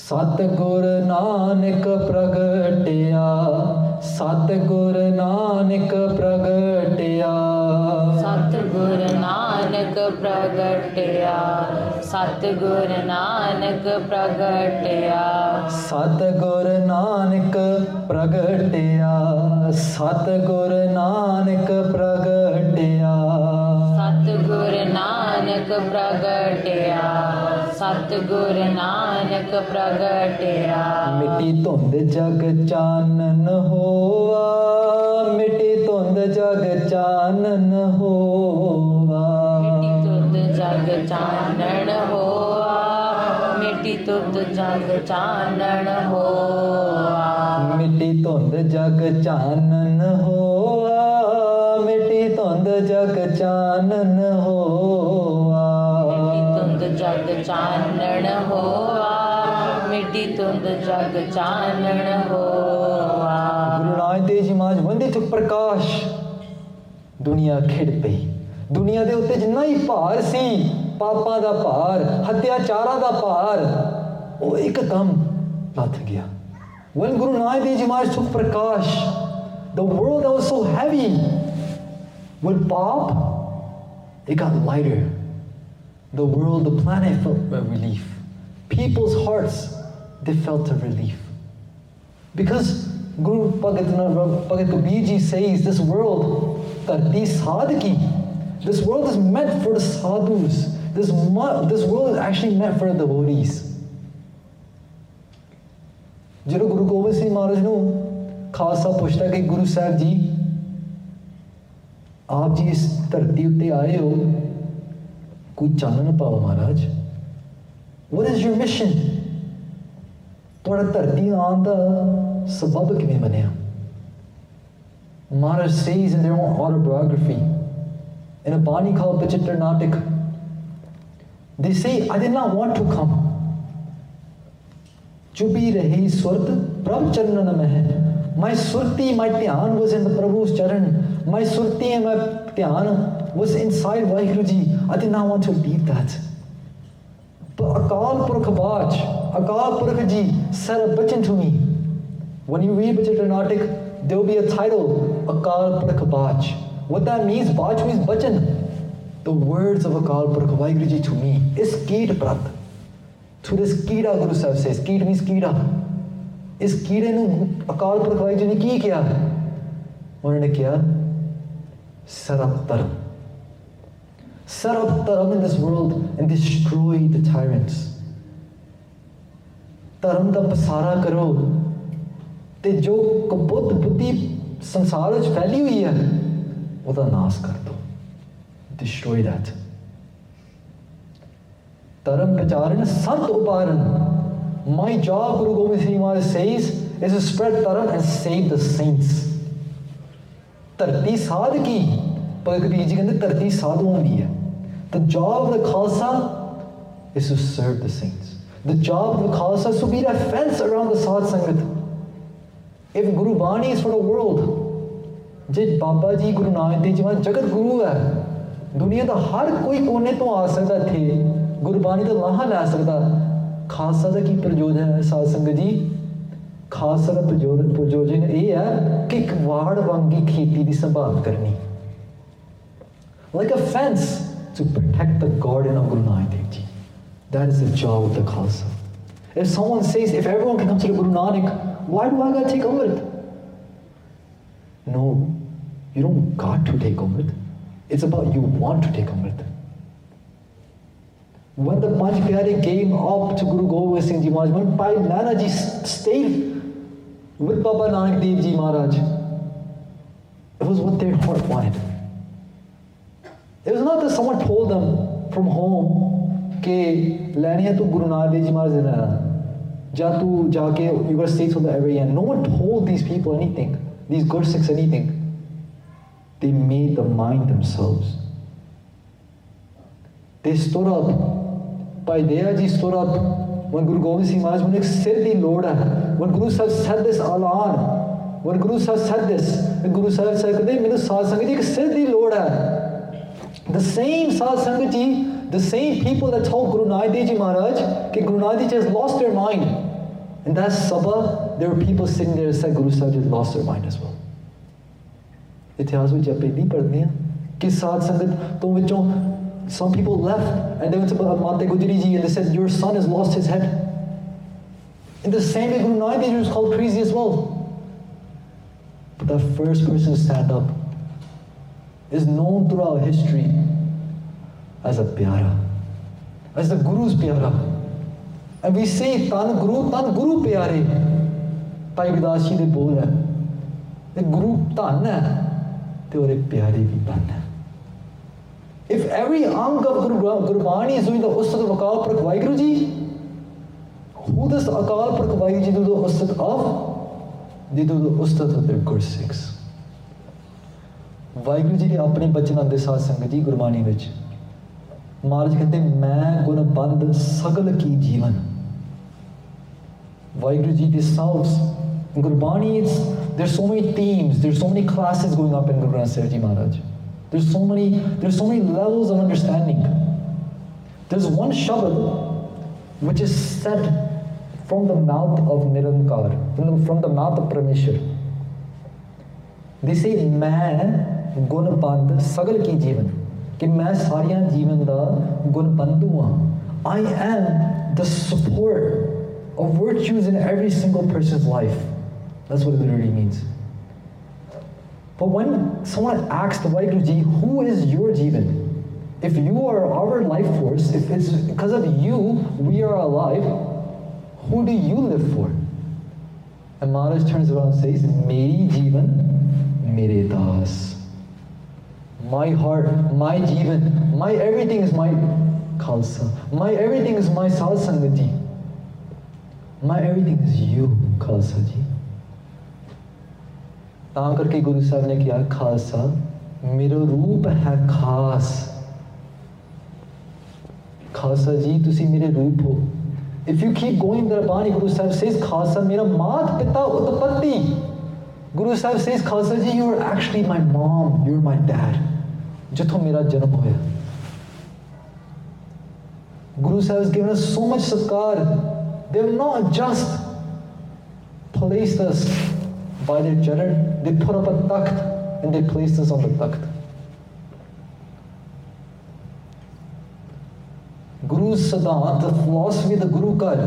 सतगुरु नानक प्रगटिया, सतगुरु नानक प्रगटिया, सतगुरु नानक प्रगटिया, सतगुरु नानक प्रगटिया, सतगुरु नानक प्रगटिया, सतगुरु नानक प्रगटिया, सतगुरु नानक प्रगटिया, सतगुरु नानक प्रगटिया. मिट्टी धुंध जग चानन होवा, मिट्टी धुंध जग चानन होवा, मिट्टी धुंध जग चानन होवा, मिट्टी धुंध जग चानन होवा, मिट्टी धुंध जग चानन होवा, मिट्टी धुंध जग चानन होवा, जग चानन होवा, मिट्टी धुंध जग चानन होवा. गुरु नानक देव जी महाराज वंदे च प्रकाश. दुनिया खिड़ पई. दुनिया ਦੇ ਉੱਤੇ ਜਿੰਨਾ ਹੀ ਭਾਰ ਸੀ, ਪਾਪਾਂ ਦਾ ਭਾਰ, ਹੱਤਿਆਚਾਰਾਂ ਦਾ ਭਾਰ, ਉਹ ਇੱਕਦਮ ਲੱਥ ਗਿਆ. When Guru Nanak Dev Ji Maharaj took prakash, the world that was so heavy with pop, it got lighter. The world, the planet felt a relief. People's hearts, they felt a relief. Because Guru Bhagat Kabir Ji says this world, Tarti Sadhki, this world is meant for the sadhus. This world is actually meant for the devotees. ਜਦੋਂ ਗੁਰੂ ਗੋਬਿੰਦ ਸਿੰਘ ਮਹਾਰਾਜ ਨੂੰ ਖਾਲਸਾ ਪੁੱਛਦਾ ਕਿ ਗੁਰੂ ਸਾਹਿਬ ਜੀ ਆਪ ਜੀ ਇਸ ਧਰਤੀ ਉੱਤੇ ਆਏ ਹੋ, ਕੋਈ ਚਾਨਣ ਪਾਓ ਮਹਾਰਾਜ. What is your mission? ਤੁਹਾਡਾ ਧਰਤੀ ਆਉਣ ਦਾ ਸਬਬ ਕਿਵੇਂ ਬਣਿਆ? Maharaj says in their own autobiography, in a bani called Vichitra Natak, they say, I did not want to come. Chubi rahi surat prabh charan mein. My surti, my dhyan was in the Prabhu's charan. My surti and my dhyan was inside Vaheguru Ji. I did not want to leave that. But Akal Purkh Baj, Akal Purkh Ji said a bachan to me. When you read Vichitra Natak, there will be a title, Akal Purkh Baj. What that means, Baj means bachan. The words of Akal Purkh Vaheguru Ji to me is Keet Prat. To this Keeda, Guru Sahib says, Keet means Keeda. इस कीड़े ने अकाल पुरख वाहिगुरू जी ने की किया? उन्होंने किया सरब तरम. Set up dharam in this world and destroy the tyrants. Dharam da pasara karo. ਤੇ ਜੋ ਕਬੁੱਧ ਬੁੱਧੀ ਸੰਸਾਰ ਵਿੱਚ ਫੈਲੀ ਹੋਈ ਹੈ ਉਹਦਾ ਨਾਸ਼ ਕਰ ਦੋ. Destroy that. ਧਰਮ ਪ੍ਰਚਾਰਨ ਸੰਤ ਉਪਾਰਨ. My job, Guru Gobind Singh Maharaj says, is to spread dharam and save the saints. ਧਰਤੀ ਸਾਧ ਕੀ? ਭਗਤ ਕਬੀਰ ਜੀ ਕਹਿੰਦੇ ਧਰਤੀ ਸਾਧੂਆਂ ਦੀ ਹੈ. The job of the Khalsa is to serve the saints. The job of the Khalsa is to be that fence around the Sadh Sangat. If Guru Bani is for the world, ਜੇ ਬਾਬਾ ਜੀ ਗੁਰੂ ਨਾਨਕ ਦੇਵ ਜੀ ਮਹਾਰਾਜ ਜਗਤ ਗੁਰੂ ਹੈ, ਦੁਨੀਆ ਦਾ ਹਰ ਕੋਈ ਕੋਨੇ ਤੋਂ ਆ ਸਕਦਾ ਇੱਥੇ ਗੁਰਬਾਣੀ ਦਾ ਲਾਹਾ ਲੈ ਸਕਦਾ. ਖਾਲਸਾ ਦਾ ਕੀ ਪ੍ਰਯੋਜਨ ਹੈ ਸਾਧ ਸੰਗਤ ਜੀ? ਖਾਲਸਾ ਦਾ ਪ੍ਰਯੋਜਨ ਇਹ ਹੈ ਕਿ ਇੱਕ ਵਾੜ ਵਾਂਗੀ ਖੇਤੀ ਦੀ ਸੰਭਾਲ ਕਰਨੀ. Like a fence to protect the garden of Guru Nanak Dev Ji. That is the job of the Khalsa. If someone says, if everyone can come to the Guru Nanak, why do I gotta take Amrit? No, you don't got to take Amrit. It's about you want to take Amrit. When the Panch Pyare came up to Guru Gobind Singh Ji Maharaj, when Bhai Naina Ji stayed with Baba Nanak Dev Ji Maharaj, it was what their heart wanted. It was not that someone told them from home कि लेनी है तू गुरु नानक देव जी महाराज ने लेना, जा तू जाके you got to stay till the very end. No one told these people anything, these Gursikhs anything. They made the mind themselves. They stood up. Bhai Daya Ji stood up when Guru Gobind Singh Maharaj, when ek sir di lod hai, when Guru Sahib said this alaan, when Guru Sahib said this, when Guru Sahib said kade menu Sadh Sangat ji ek sir di lod hai. The same Sadh Sangat ji, the same people that told Guru Nanak Dev Ji Maharaj that Guru Nanak Dev Ji has lost their mind. In that Sahba, there were people sitting there that said Guru Sahib has lost their mind as well. इतिहास ਵਿੱਚ ਆਪਾਂ ਇਹ ਪੜ੍ਹਦੇ ਹਾਂ ਕਿ ਸਾਧ ਸੰਗਤ ਤੋਂ ਵਿੱਚੋਂ some people left and they went to Mate Gujari ji and they said your son has lost his head. In the same way Guru Nanak Dev Ji was called crazy as well. But the first person to stand up is known throughout history as a pyara, as the Guru's pyara. And we say Tan Guru pyare. Bhai Vidas ji de bol hai. The Guru Tan hai, te ore pyare bhi ban hai. If every ang of Gurbani is doing the Ustad of Akal Purakh Vaheguru Ji, who does the Akal Purakh Vaheguru Ji do the Ustad of? They do the Ustad of their Gursikhs. Waheguru ji ਦੇ ਆਪਣੇ ਬਚਨ ਆਉਂਦੇ ਸਾਧ ਸੰਗਤ ਜੀ ਗੁਰਬਾਣੀ ਵਿੱਚ. ਮਹਾਰਾਜ ਕਹਿੰਦੇ ਮੈਂ ਗੁਣ ਬੰਦ ਸਗਲ ਕੀ ਜੀਵਨ. ਵਾਹਿਗੁਰੂ ਜੀ ਦੇ selves Gurbani, there's so many themes, there's so many classes going up in Guru Granth Sahib Ji Maharaj. There's so many levels of understanding. There's one shabad which is said from the mouth of Nirankar, from the mouth of Parameshwar. They say मैं ਗੁਣ ਬੰਦ ਸਗਲ ਕੀ ਜੀਵਨ, ਕਿ ਮੈਂ ਸਾਰਿਆਂ ਜੀਵਨ ਦਾ ਗੁਣ ਬੰਧੂ ਹਾਂ. I am the support of virtues in every single person's life. That's what it literally means. But when someone asks the Vaheguru Ji, who is your jivan? If you are our life force, if it's because of you we are alive, who do you live for? And Maharaj turns around and says, Meri jivan, mere das. My heart, my jivan, my everything is my Khalsa. My everything is my Sadh Sangat Ji. My everything is you, Khalsa Ji. ਤਾਂ ਕਰਕੇ ਗੁਰੂ ਸਾਹਿਬ ਨੇ ਕਿਹਾ ਖਾਲਸਾ ਮੇਰਾ ਰੂਪ ਹੈ ਖਾਸ. ਖਾਲਸਾ ਜੀ ਤੁਸੀਂ ਮੇਰੇ ਰੂਪ ਹੋ. If you keep going there, Bani Guru Sahib says Khalsa ਮੇਰਾ ਮਾਤ ਪਿਤਾ ਉਤਪੱਤੀ. Guru Sahib says ਖਾਲਸਾ ਜੀ you are actually my mom, you are my dad. ਜਿੱਥੋਂ ਮੇਰਾ ਜਨਮ ਹੋਇਆ. Guru Sahib has given us so much satkar. They have not just placed us by their charan, they put up a takht and they placed us on the takht. Guru's Siddhant, the philosophy of the Guru Kar,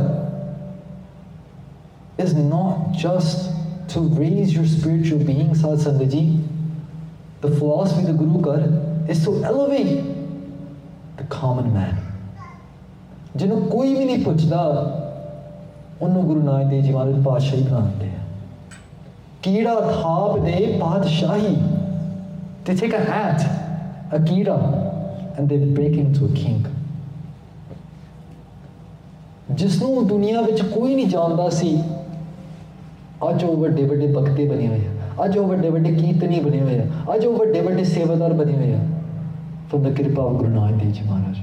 is not just to raise your spiritual being, Sadh Sangat Ji. The philosophy of the Guru Kar is to elevate common man, ਜਿਹਨੂੰ ਕੋਈ ਵੀ ਨਹੀਂ ਪੁੱਛਦਾ, ਉਹਨੂੰ ਗੁਰੂ ਨਾਨਕ ਦੇਵ ਜੀ ਮਹਾਰਾਜ ਪਾਤਸ਼ਾਹੀ ਬਣਾਉਂਦੇ ਆ। ਕੀੜਾ ਥਾਪ ਦੇ ਪਾਤਸ਼ਾਹੀ, they take a hat, a ਕੀੜਾ, and they break him into a king. ਜਿਸਨੂੰ ਦੁਨੀਆ ਵਿੱਚ ਕੋਈ ਨਹੀਂ ਜਾਣਦਾ ਸੀ, ਅੱਜ ਉਹ ਵੱਡੇ ਵੱਡੇ ਬਖਤੇ ਬਣੇ ਹੋਏ ਆ, ਅੱਜ ਉਹ ਵੱਡੇ ਵੱਡੇ ਕੀਰਤਨੀ ਬਣੇ ਹੋਏ ਆ, ਅੱਜ ਉਹ ਵੱਡੇ ਵੱਡੇ ਸੇਵਾਦਾਰ ਬਣੇ ਹੋਏ ਆ, from the ਕਿਰਪਾ of Guru Nanak Dev Ji Maharaj.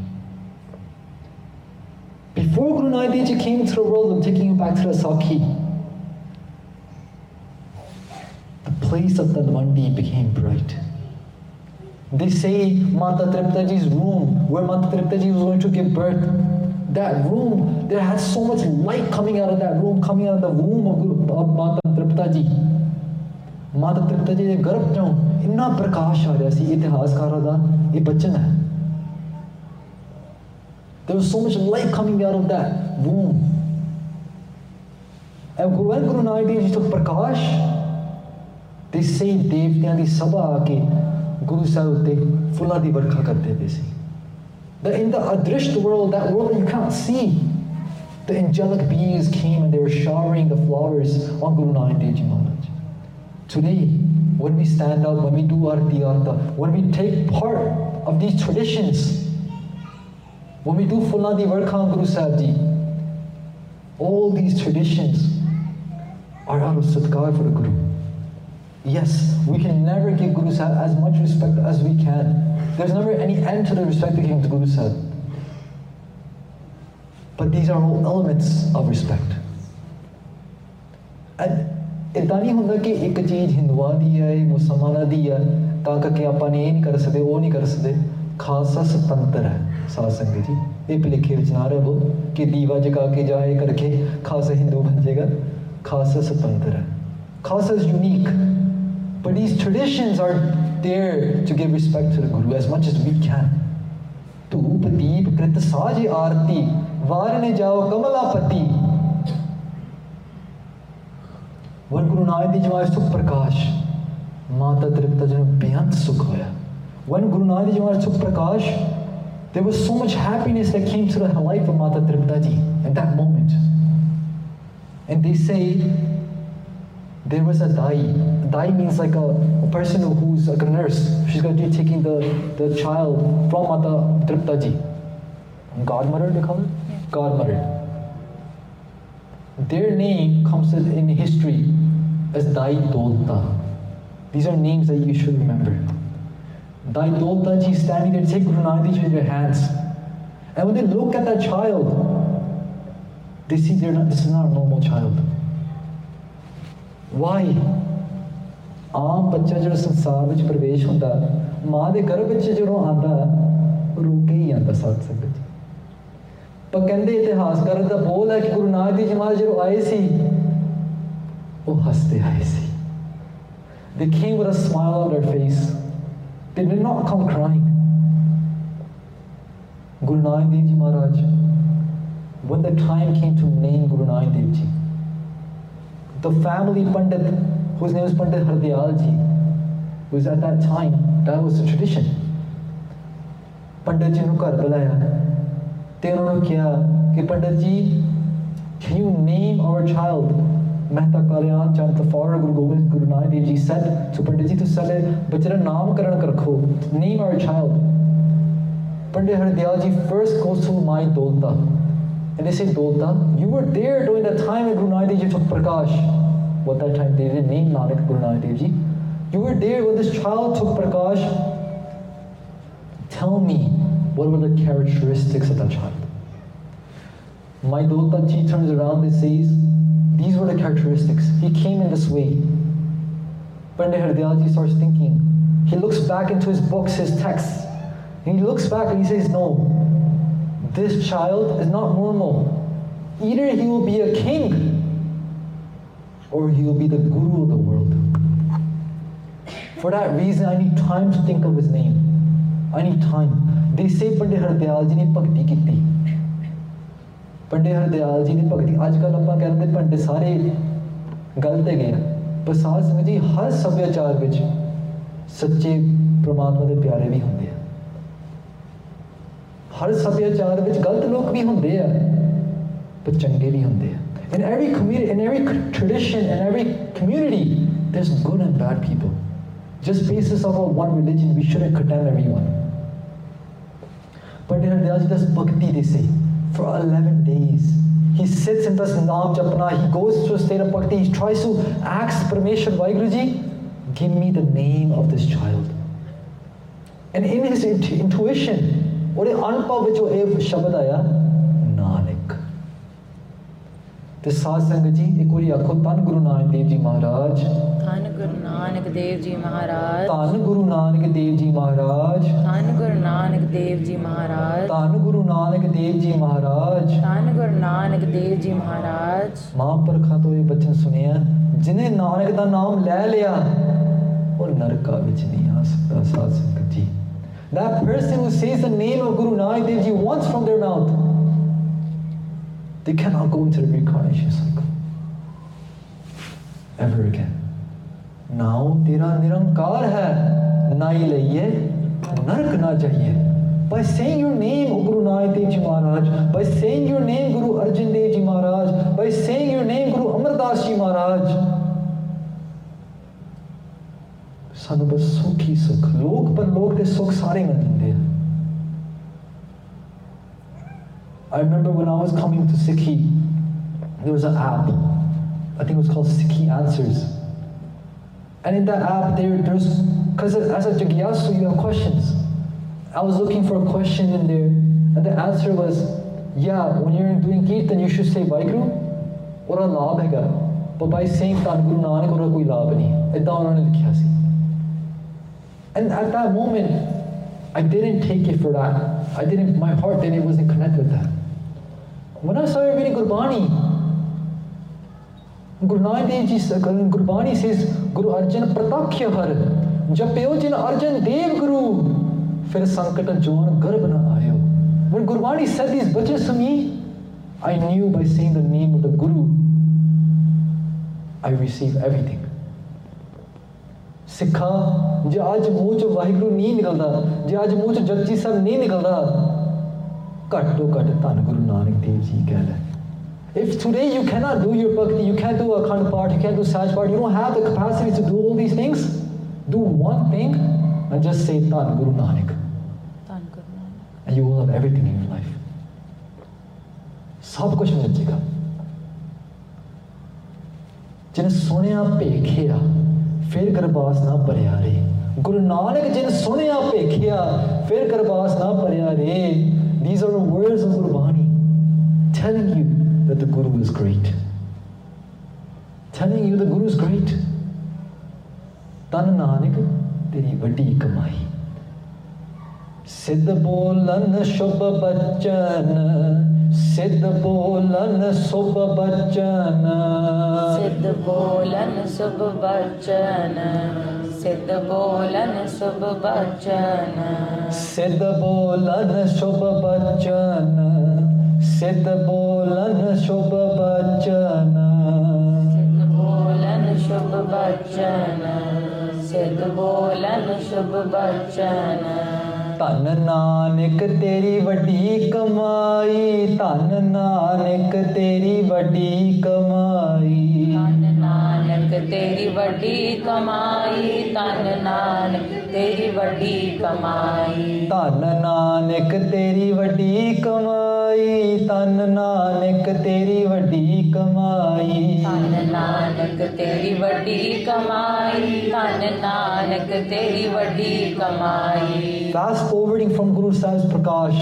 Before Guru Nanak Dev Ji came into the world, I'm taking you back to the Sakhi. The place of the Mandi became bright. They say Mata Tripta Ji's room, where Mata Tripta Ji was going to give birth, that room, there had so much light coming out of that room, coming out of the womb of Mata Tripta Ji. Mata Tripta Ji ਦੇ ਗਰਭ ਚੋਂ ਇੰਨਾ ਪ੍ਰਕਾਸ਼ ਆ ਰਿਹਾ ਸੀ, ਇਤਿਹਾਸਕਾਰਾਂ ਦਾ ਇਹ ਬਚਨ ਹੈ। There was so much light coming out of that womb. And when Guru Nanak Dev Ji took prakash, they say devtiਆਂ ਦੀ ਸਭਾ ਆ ਕੇ ਗੁਰੂ ਸਾਹਿਬ ਉੱਤੇ ਫੁੱਲਾਂ ਦੀ ਵਰਖਾ ਕਰਦੇ ਪਏ ਸੀ। That in the adrisht world, that world that you can't see, the angelic beings came and they were showering the flowers on Guru Nanak Dev Ji Maharaj. Today, when we stand up, when we do Arti Arta, when we take part of these traditions, when we do Fulan di Varkha on Guru Sahib Ji, all these traditions are out of Sadkar for the Guru. Yes, we can never give Guru Sahib as much respect as we can. There's never any end to the respect we give to Guru Sahib. But these are all elements of respect. And ਇੱਦਾਂ ਨਹੀਂ ਹੁੰਦਾ ਕਿ ਇੱਕ ਚੀਜ਼ ਹਿੰਦੂਆਂ ਦੀ ਹੈ, ਮੁਸਲਮਾਨਾਂ ਦੀ ਹੈ, ਤਾਂ ਕਰਕੇ ਆਪਾਂ ਨੇ ਇਹ ਨਹੀਂ ਕਰ ਸਕਦੇ, ਉਹ ਨਹੀਂ ਕਰ ਸਕਦੇ। ਖਾਲਸਾ ਸੁਤੰਤਰ ਹੈ ਸਾਧ ਸੰਗਤ ਜੀ, ਇਹ ਭੁਲੇਖੇ ਵਿੱਚ ਨਾ ਰਹੋ ਕਿ ਦੀਵਾ ਜਗਾ ਕੇ ਜਾਂ ਇਹ ਕਰਕੇ ਖਾਲਸਾ ਹਿੰਦੂ ਬਣ ਜਾਏਗਾ। ਖਾਲਸਾ ਸੁਤੰਤਰ ਹੈ, Khalsa is unique, but these traditions are there to give respect to the Guru as much as we can. ਧੂਪ ਦੀਪ ਕ੍ਰਿਤ ਸਾਜ ਆਰਤੀ, ਵਾਰਨੇ ਜਾਓ ਕਮਲਾਪਤੀ। When Guru Nanak Dev Ji Maharaj took prakash, Mata Tripta Ji ਨੂੰ ਬੇਅੰਤ ਸੁਖ ਹੋਇਆ। When Guru Nanak Dev Ji Maharaj took prakash, there was so much happiness that came to the life of Mata Tripta Ji in that moment. And they say there was a dai. Dai means like a person who's like a nurse. She's going to be taking the child from Mata Tripta Ji. Godmother, they call it? Yeah. Godmother. Their name comes in history as Dai Dolta. These are names that you should remember. Dai Dolta Ji standing there, take Guru Nanak Dev Ji in their hands. And when they look at that child, they see this is not a normal child. Why? ਆਮ ਬੱਚਾ ਜਿਹੜਾ ਸੰਸਾਰ ਵਿੱਚ ਪ੍ਰਵੇਸ਼ ਹੁੰਦਾ, ਮਾਂ ਦੇ ਗਰਭ ਵਿੱਚ ਜਦੋਂ ਆਉਂਦਾ, ਉਹ ਰੋ ਕੇ ਹੀ ਆਉਂਦਾ ਸਾਧ ਸੰਗਤ। ਪਰ ਕਹਿੰਦੇ ਇਤਿਹਾਸਕਾਰ ਦਾ ਬੋਲ ਹੈ ਕਿ ਗੁਰੂ ਨਾਨਕ ਦੇਵ ਜੀ ਮਹਾਰਾਜ ਜਦੋਂ ਆਏ ਸੀ, ਉਹ ਹੱਸਦੇ ਆਏ ਸੀ। They came with a smile on their face. They did not come crying. Guru Nanak Dev Ji Maharaj, when the time came to name Guru Nanak Dev Ji, the family Pandit, whose name was Pandit Hardayal Ji, was at that time, that was the tradition. Pandit Ji ਨੂੰ ਘਰ ਬੁਲਾਇਆ ਤੇ ਉਹਨਾਂ ਨੂੰ ਕਿਹਾ ਕਿ ਪੰਡਤ ਜੀ, can you name our child? Mehta Kalyan Chand, the father Guru Nanak Dev Ji said to Pandit Ji, to say ਬੱਚੇ ਦਾ ਨਾਮਕਰਨ ਰੱਖੋ, name our child. Pandit Hardayal Ji first goes to my Dolta, and they say, Dolta, you were there during the time when Guru Nanak Dev Ji took prakash. What that time they didn't name Nanak Guru Nanak Dev Ji. You were there when this child took prakash. Tell me, what were the characteristics of that child? My Dolta Ji turns around and says, these were the characteristics. He came in this way. Pandit Hardayal Ji starts thinking. He looks back into his books, his texts, and he looks back and he says, no, this child is not normal. Either he will be a king or he will be the guru of the world. For that reason, I need time to think of his name. I need time. They say Pandit Hardayal Ji ne bhakti ਕੀਤੀ। Pandit Hardayal Ji ਨੇ ਭਗਤੀ, ਅੱਜ ਕੱਲ੍ਹ ਆਪਾਂ ਕਹਿੰਦੇ ਪੰਡਿਤ ਸਾਰੇ ਗਲਤ ਹੈਗੇ ਆ, ਪਰ ਸਾਧ ਸੰਗਤ ਜੀ ਹਰ ਸੱਭਿਆਚਾਰ ਵਿੱਚ ਸੱਚੇ ਪ੍ਰਮਾਤਮਾ ਦੇ ਪਿਆਰੇ ਵੀ ਹੁੰਦੇ ਆ। ਹਰ ਸੱਭਿਆਚਾਰ ਵਿੱਚ ਗਲਤ ਲੋਕ ਵੀ ਹੁੰਦੇ ਆ, ਪਰ ਚੰਗੇ ਵੀ ਹੁੰਦੇ ਆ। In every community, in every tradition, in every community, there's good and bad people. Just basis of our one religion, we shouldn't condemn everyone. But in Dayal does bhakti, they say, for 11 days. He sits and does naam japna. He goes to a state of bhakti. He tries to ask Parmeshwar, Vaheguruji, give me the name of this child. And in his intuition, ਉਹਦੇ ਅਨੁਭਵ ਵਿੱਚ ਉਹ ਇਹ ਸ਼ਬਦ ਆਇਆ, ਨਾਨਕ। ਤੇ ਸਾਧ ਸੰਗਤ ਜੀ ਇੱਕ ਵਾਰੀ ਆਖੋ, ਧੰਨ ਗੁਰੂ ਨਾਨਕ ਦੇਵ ਜੀ ਮਹਾਰਾਜ, ਧੰਨ ਗੁਰੂ ਨਾਨਕ ਦੇਵ ਜੀ ਮਹਾਰਾਜ, ਧੰਨ ਗੁਰੂ ਨਾਨਕ ਦੇਵ ਜੀ ਮਹਾਰਾਜ, ਧੰਨ ਗੁਰੂ ਨਾਨਕ ਦੇਵ ਜੀ ਮਹਾਰਾਜ, ਧੰਨ ਗੁਰੂ ਨਾਨਕ ਦੇਵ ਜੀ ਮਹਾਰਾਜ, ਧੰਨ ਗੁਰੂ ਨਾਨਕ ਦੇਵ ਜੀ ਮਹਾਰਾਜ। ਮਹਾਂਪੁਰਖਾਂ ਤੋਂ ਇਹ ਬਚਨ ਸੁਣਿਆ, ਜਿਹਨੇ ਨਾਨਕ ਦਾ ਨਾਮ ਲੈ ਲਿਆ ਉਹ ਨਰਕਾਂ ਵਿੱਚ ਨਹੀਂ ਆ ਸਕਦਾ। ਸਾਧ ਸੰਗਤ ਜੀ, that person who says the name of Guru Nanak Dev Ji once from their mouth, they cannot go into the reincarnation cycle ever again. Now tera nirankar hai, nahi laiye, nark na jahiye. By saying your name, O Guru Nanak Dev Ji Maharaj, by saying your name, Guru Arjan Dev Ji Maharaj, by saying your name, Guru Amar Das Ji Maharaj, ਸਾਨੂੰ ਬਸ ਸੁੱਖ ਹੀ ਸੁੱਖ, ਲੋਕ ਪਰ ਲੋਕ ਦੇ ਸੁੱਖ ਸਾਰੇ ਮਿਲ ਜਾਂਦੇ ਆ। I remember when I was coming to Sikhi, there was an app, I think it was called Sikhi Answers. And in that app, there's, because as a Jagyasu, you have questions. I was looking for a question in there, and the answer was, yeah, when you're doing Kirtan, you should say Vaheguru, ਉਹਦਾ ਲਾਭ ਹੈਗਾ, but by saying ਧੰਨ ਗੁਰੂ ਨਾਨਕ ਉਹਦਾ ਕੋਈ ਲਾਭ ਨਹੀਂ, ਏਦਾਂ ਉਹਨਾਂ ਨੇ ਲਿਖਿਆ ਸੀ। And at that moment, I didn't take it for that. My heart wasn't connected with that. When I started reading Gurbani, Guru Nanak Dev Ji, Gurbani says, Guru Arjan Pratakya Har, Japyo Jin Arjan Dev Guru, Fir Sankata Joan Garb na Ayo. When Gurbani said these bachans to me, I knew by saying the name of the Guru, I received everything. ਸਿੱਖਾ, ਜੇ ਅੱਜ ਮੂੰਹ ਚੋਂ ਵਾਹਿਗੁਰੂ ਨਹੀਂ ਨਿਕਲਦਾ, ਜੇ ਅੱਜ ਮੂੰਹ ਚੋਂ ਜਪਜੀ ਸਾਹਿਬ ਨਹੀਂ ਨਿਕਲਦਾ, ਘੱਟ ਤੋਂ ਘੱਟ ਧੰਨ ਗੁਰੂ ਨਾਨਕ ਦੇਵ ਜੀ ਕਹਿ ਲੈ। If today you cannot do your bhakti, you can't do Akhand Path, you can't do Saj Path, you don't have the capacity to do all these things, do one thing and just say ਧੰਨ Guru Nanak, and you will have everything in your life. ਸਭ ਕੁਝ ਮਿਲ ਜਾਏਗਾ। ਜਿਹਨੇ ਸੁਣਿਆ ਭੇਖਿਆ ਫਿਰ ਗਰਬਾਸ ਨਾ ਭਰਿਆ ਰੇ, ਗੁਰੂ ਨਾਨਕ ਜਿਨ ਸੁਣਿਆ ਭੇਖਿਆ ਫਿਰ ਗਰਬਾਸ ਨਾ ਭਰਿਆ ਰੇ। These are the words of Gurbani telling you that the Guru is great, telling you the Guru is great. ਧੰਨ ਨਾਨਕ ਤੇਰੀ ਵੱਡੀ ਕਮਾਈ, ਸਿੱਧ ਬੋਲਨ ਸ਼ੁਭ ਬਚਨ, ਸਿੱਧ ਬੋਲਨ ਸੁਭ ਬਚਨ, ਸਿੱਧ ਬੋਲਨ ਸੁਭ ਬਚਨ, ਸਿੱਧ ਬੋਲਨ ਸੁਭ ਬਚਨ, ਸਿੱਧ ਬੋਲਨ ਸ਼ੁਭ ਬਚਨ, ਸਿੱਧ ਬੋਲਨ ਸ਼ੁਭ ਬਚਨ, ਸਿੱਧ ਬੋਲਨ ਸ਼ੁਭ ਬਚਨ, ਸਿੱਧ ਬੋਲਨ ਸ਼ੁਭ ਬਚਨ। ਧੰਨ ਨਾਨਕ ਤੇਰੀ ਵੱਡੀ ਕਮਾਈ, ਧੰਨ ਨਾਨਕ ਤੇਰੀ ਵੱਡੀ ਕਮਾਈ, ਧੰਨ ਨਾਨਕ ਤੇਰੀ ਵੱਡੀ ਕਮਾਈ, ਧੰਨ ਨਾਨਕ ਤੇਰੀ ਵੱਡੀ ਕਮਾਈ, ਧੰਨ ਨਾਨਕ ਤੇਰੀ ਵੱਡੀ ਕਮਾਈ, ਧੰਨ ਨਾਨਕ ਤੇਰੀ ਵੱਡੀ ਕਮਾਈ, ਧੰਨ ਨਾਨਕ ਤੇਰੀ ਵੱਡੀ ਕਮਾਈ, ਧੰਨ ਨਾਨਕ ਤੇਰੀ ਵੱਡੀ ਕਮਾਈ। Fast forwarding from Guru Sahib's Prakash,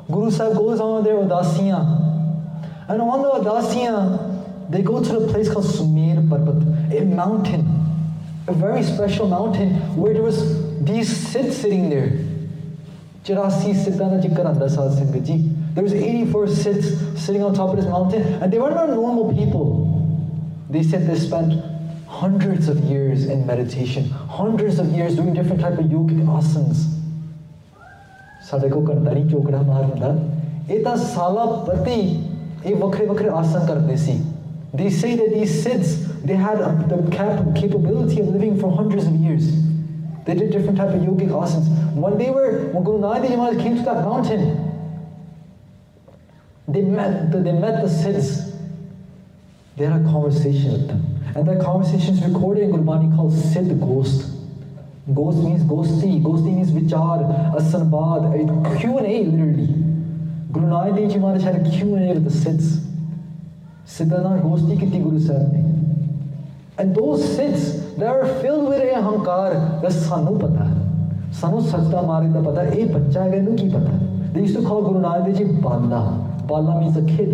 Guru Sahib goes on their Udasiya, and on the Udasiya they go to the place called Sumer Parbat, a mountain, a very special mountain where there was these Siddhs sitting there. 84 Siddhs da zikr anda Sadh Sangat ji. There was 84 Siddhs sitting on top of this mountain, and they were not normal people. They said they spent hundreds of years in meditation, hundreds of years doing different type of yogic asanas. ਸਾਡੇ ਕੋ ਘੰਟਾ ਨਹੀਂ ਚੋਕੜਾ ਮਾਰ ਹੁੰਦਾ, ਇਹ ਤਾਂ ਸਾਲਾ ਪ੍ਰਤੀ ਇਹ ਵੱਖਰੇ ਵੱਖਰੇ ਆਸਨ ਕਰਦੇ ਸੀ। They say that these Siddhs, they had the capability of living for hundreds of years. They did different type of yogic asanas. When Guru Nanak Dev Ji Maharaj came to that mountain, they met the Siddhs. They had a conversation with them. And that conversation is recorded in Gurbani called Siddh Ghost. Ghost means Ghosti. Ghosti means Vichar, a Sanbad, a Q&A literally. Guru Nanak Dev Ji Maharaj had a Q&A with the Siddhs. Siddhana Ghosti kiti Guru Sahib ne. And those Siddhs, they are filled with ahankar. That's sanu pata. Sanu sajda mare da pata. Eh bachcha hai nu ki pata. They used to call Guru Nanak Dev Ji Bala. Bala means a kid.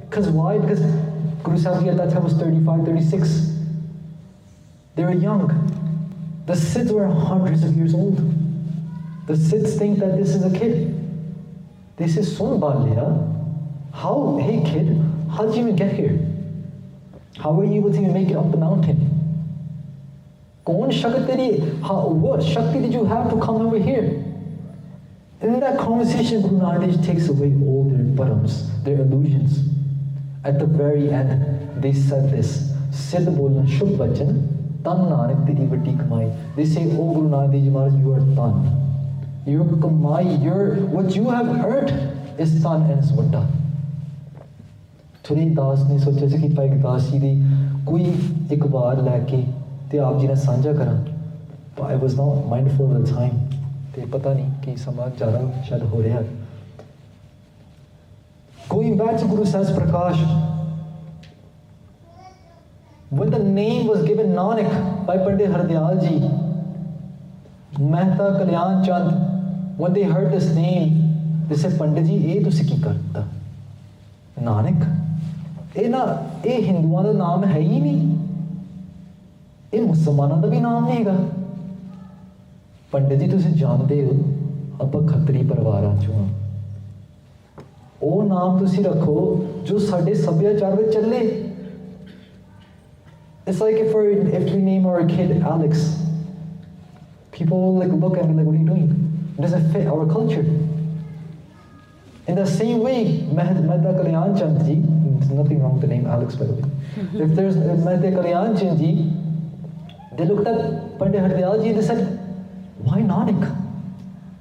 Because why? Because Guru Sahib Ji at that time was 35, 36. They were young. The Siddhs were hundreds of years old. The Siddhs think that this is a kid. They say, Sun Balya, how, hey kid, how did you even get here? How were you able to even make it up the mountain? What Shakti did you have to come over here? And in that conversation, Guru Nanak Dev takes away all their bharams, their illusions. At the very end, they said this, Siddh bolan shubh bachan, tan nanak teri vadi kamai. They say, oh Guru Nanak Dev Ji Maharaj, you are tan. Your kamai, what you have earned is tan and is vada. Today, Das ne socha si ki Bhai Gurdas ji di koi ek baar leke te aap ji ne sanja karan. But I was not mindful of the time. Te pata nahi ki sama jara shayad ho raha hai. Going back to Guru Sahib's Prakash, when the name was given Nanak by Pandit Hardayal ji, Mehta Kalyan Chand, when they heard this name, they said, Pandit ji, ye tusi ki karta? Nanak? ये हिंदुओं का नाम है ही नहीं, ये मुसलमानों का भी नाम नहीं है। पंडित जी तुम जानते हो आप खतरी परिवार चो हाँ, वो नाम तुम रखो जो साडे सभ्याचार में चले। It's like if we name our kid Alex, people will like look at me like, what are you doing? It doesn't fit our culture. In the same way, Mehta Kalyan Chand ji, there's nothing wrong with the name Alex, by the way. If there's Mehta Kalyan Chand ji, they looked at Pandit Hardayal ji and they said, why Nanak?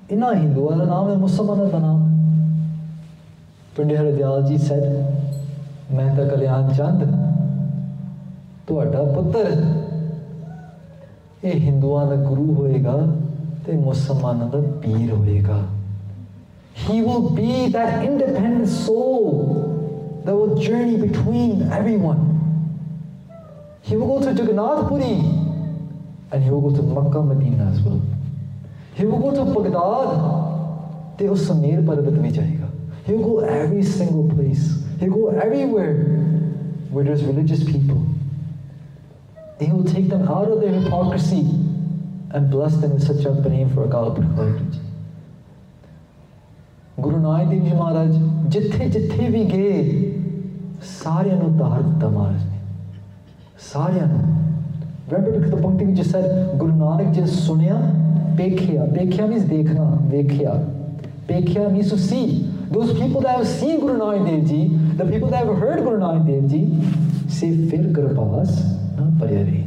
Inna Hindu wala naam hai, Musliman wala naam. Pandit Hardayal ji said, Mehta Kalyan Chand, tuada putter, ye Hinduan da guru hoega, te Musliman da peer hoega. He will be that independent soul that will journey between everyone. He will go to Jagannath Puri and he will go to Makkah, Medina as well. He will go to Baghdad, te us Samir Parvat mein jayega. He will go every single place. He will go everywhere where there's religious people. He will take them out of their hypocrisy and bless them with such a prem for Akal Purkh. Guru Nanak Dev Ji Maharaj jithe bhi gaye saaryan nu taar ditta Maharaj ne, saaryan nu. Remember because the Bhakti we just said Guru Nanak ji sunya pekhya means dekhna, pekhya means to see. Those people that have seen Guru Nanak Dev Ji, the people that have heard Guru Nanak Dev Ji say fir garbhas na paryare.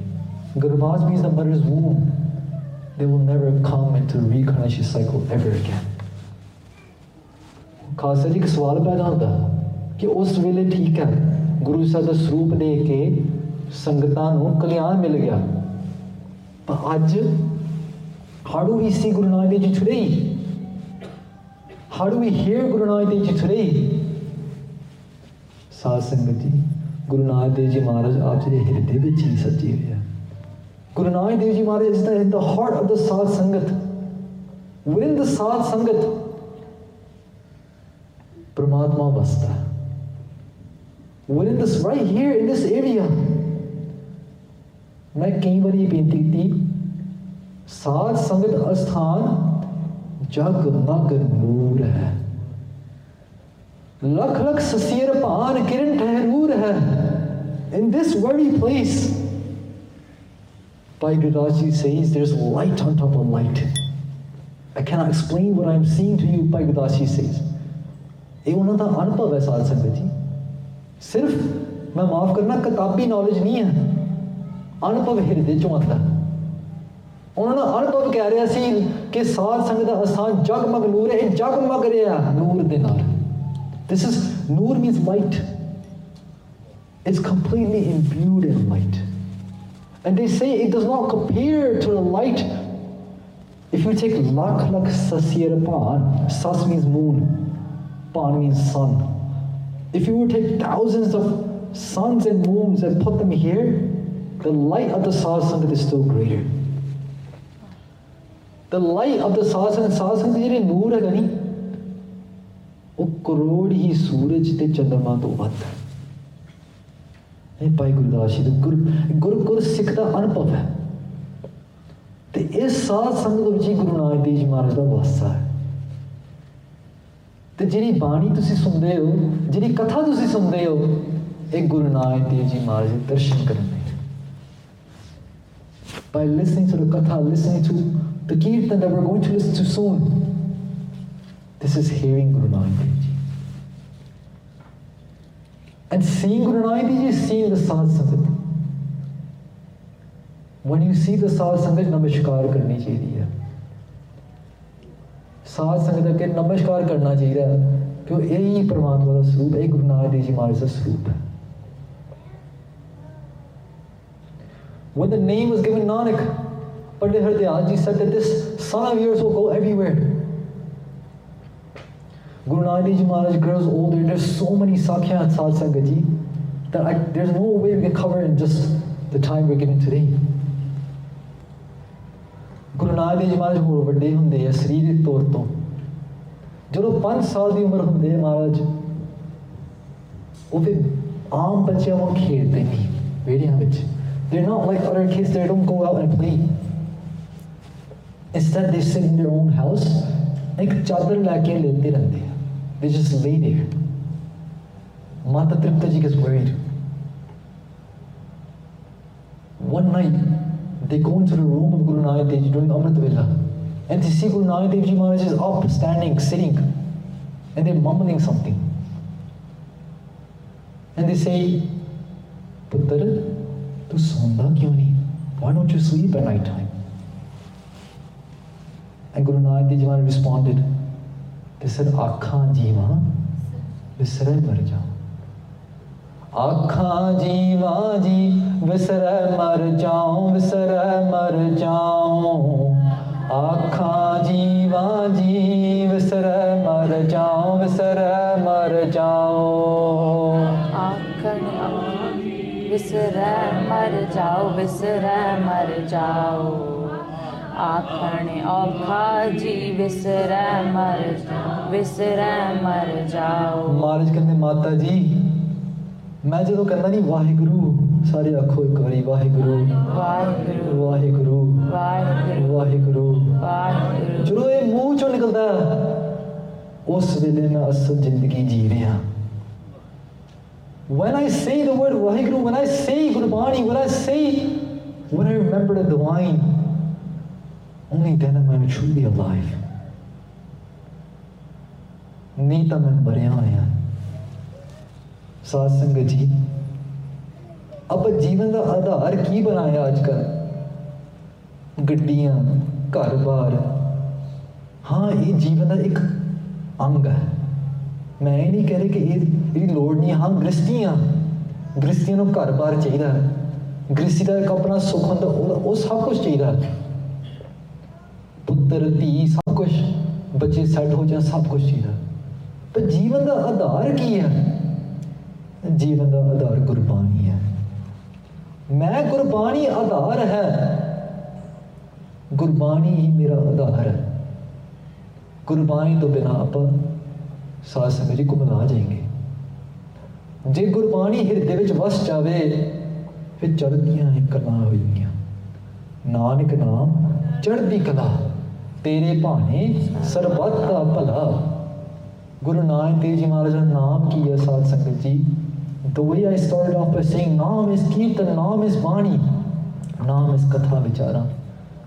Garbhas means the mother's womb. They will never come into the reincarnation cycle ever again. Khalsa जी एक सवाल पैदा होता कि उस वेले ठीक है गुरु साहब का स्वरूप दे के संगतां नूं कल्याण मिल गया, पर अज how do we see Guru Nanak Dev Ji today? How do we hear Guru Nanak Dev Ji today? साध संगत जी, Guru Nanak Dev Ji Maharaj आप जी हिरदे विच ही सच्चे होया. Guru Nanak Dev Ji Maharaj is in the heart of the Sadh Sangat. Within the Sadh Sangat, Paramatma Vasta. Within this, right here in this area, मैं कई बार ये बेनती की साध संगत अस्थान जगमग नूर है, लख लख ससीर भान किरण ठहरूर है. In this very place, Bhai Gurdas ji says there's light on top of light. I cannot explain what I'm seeing to you, Bhai Gurdas ji says. ये उन्हों का अनुभव है साध संगत जी. सिर्फ मैं माफ करना किताबी नॉलेज नहीं है, अनुभव हृदय चों आता है. ਉਹਨਾਂ ਦਾ ਅਨੁਭਵ ਕਹਿ ਰਿਹਾ ਸੀ ਕਿ ਸਾਧ ਸੰਗਤ ਦਾ ਅਸਥਾਨ ਜਗਮਗ ਨੂਰ ਹੈ, ਇਹ ਜਗਮਗ ਰਿਹਾ ਨੂਰ ਦੇ ਨਾਲ। This is, Noor means light. It's completely imbued in light. And they say it does not compare to the light. If you take lakh sasir pan, sas means moon, pan means sun. If you would take thousands of suns and moons and put them here, the light of the Sadhu Sangat is still greater. The light of the Sadhu Sangat ਜਿਹੜੇ ਨੂਰ ਹੈਗਾ ਨੀ, ਉਹ ਕਰੋੜ ਹੀ ਸੂਰਜ ਤੇ ਚੰਦਰਮਾ ਤੋਂ ਵੱਧ ਹੈ। ਇਹ ਭਾਈ ਗੁਰਦਾਸ ਜੀ ਦਾ ਗੁਰ ਸਿੱਖ ਦਾ ਅਨੁਭਵ ਹੈ। ਤੇ ਇਸ ਸਾਧ ਸੰਗਤ ਵਿੱਚ ਹੀ ਗੁਰੂ ਨਾਨਕ ਦੇਵ ਜੀ ਮਹਾਰਾਜ ਦਾ ਵਾਸਾ ਹੈ। ਤੇ ਜਿਹੜੀ ਬਾਣੀ ਤੁਸੀਂ ਸੁਣਦੇ ਹੋ, ਜਿਹੜੀ ਕਥਾ ਤੁਸੀਂ ਸੁਣਦੇ ਹੋ, ਇਹ ਗੁਰੂ ਨਾਨਕ ਦੇਵ ਜੀ ਮਹਾਰਾਜ ਦੇ ਦਰਸ਼ਨ ਕਰਨ ਲਈ। By listening to the katha, listening to the kirtan that we're going to listen to soon, this is hearing Guru Nanak Dev Ji. And seeing Guru Nanak Dev Ji is seeing the Sadhu Sangat. When you see the Sadhu Sangat, namaskar karni chahiye hai. Sadhu Sangat ke namaskar karna chahiye hai, kyun yahi Paramatma da swarup hai, Guru Nanak Dev Ji Maharaj da swarup hai. When the name was given Nanak, Pandit Hardayal Ji said that this son of yours will go everywhere. Guru Nanak Dev Ji Maharaj grows older. There's so many Sakhya and Sadhu Sangat Ji that there's no way we can cover in just the time we're given today. Guru Nanak Dev Ji Maharaj ਹੋਰ ਵੱਡੇ ਹੁੰਦੇ ਆ ਸਰੀਰਕ ਤੌਰ ਤੋਂ। ਜਦੋਂ 5 ਸਾਲ ਦੀ ਉਮਰ ਹੁੰਦੇ ਮਹਾਰਾਜ, ਉਹ ਫਿਰ ਆਮ ਬੱਚਿਆਂ ਵਾਂਗ ਖੇਡਦੇ ਨਹੀਂ ਵਿਹੜਿਆਂ ਵਿੱਚ। They're not like other kids, they don't go out and play. Instead, they sit in their own house, like chadar laake lete rehte hain. They just lay there. Mata Tripta Ji gets worried. One night, they go into the room of Guru Nanak Dev Ji during Amrit Vela, and they see Guru Nanak Dev Ji Maharaj is up, standing, sitting, and they're mumbling something. And they say, Putter, tu sonda kyun nahi? Why don't you sleep at night time? And Guru Nanak Dev Ji Maharaj responded, they said, Aakhan jeeva visare mar jao. Aakhan jeeva ji visare mar jao, visare mar jao. Aakhan jeeva ji visare mar jao, visare mar jao. विसरै मर जाओ, विसरै मर जाओ। आखण औखा जी विसरै मर जाओ। महाराज कहते माता जी, मैं जो कहना नहीं वाहिगुरु, सारे आखो एक बारी वाहिगुरु वाहिगुरु वाहिगुरु वाहिगुरु वाहिगुरु। जो ये मुंह चों निकलता उस वेले मैं असल जिंदगी जी रहा। When I say the word Vaheguru, when I say Gurbani, when I remember the divine, only then am I truly alive. नहीं तो मैं मरिया होया। साध संगत जी, अब जीवन का आधार की बनाया आजकल? गड्डियां, घर बार, हाँ ये जीवन का एक अंग है। मैं ये नहीं कह रही कि ये लोड़ नहीं। हाँ गृहस्थियां को घर बार चाहिए, गृहस्थी का एक अपना सुख होता, वो सब कुछ चाहिए। पुत्र धी सब कुछ, बच्चे सेट हो जाए, सब कुछ चाहिए। पर जीवन का आधार की है? जीवन का आधार गुरबाणी है। मैं गुरबाणी आधार है, गुरबाणी ही मेरा आधार है। गुरबाणी तो बिना आप साध संगत जी घुमला जाएंगे। जे गुरबाणी हिरदे विच वस जावे, फिर चढ़दियां ही कला होईयां। नानक नाम चढ़दी कला, तेरे भाने सरबत दा भला। गुरु नानक देव जी महाराज का नाम की है साध संगत जी? The way I started off by saying, नाम is कीर्तन, नाम is बाणी, नाम is कथा विचारा,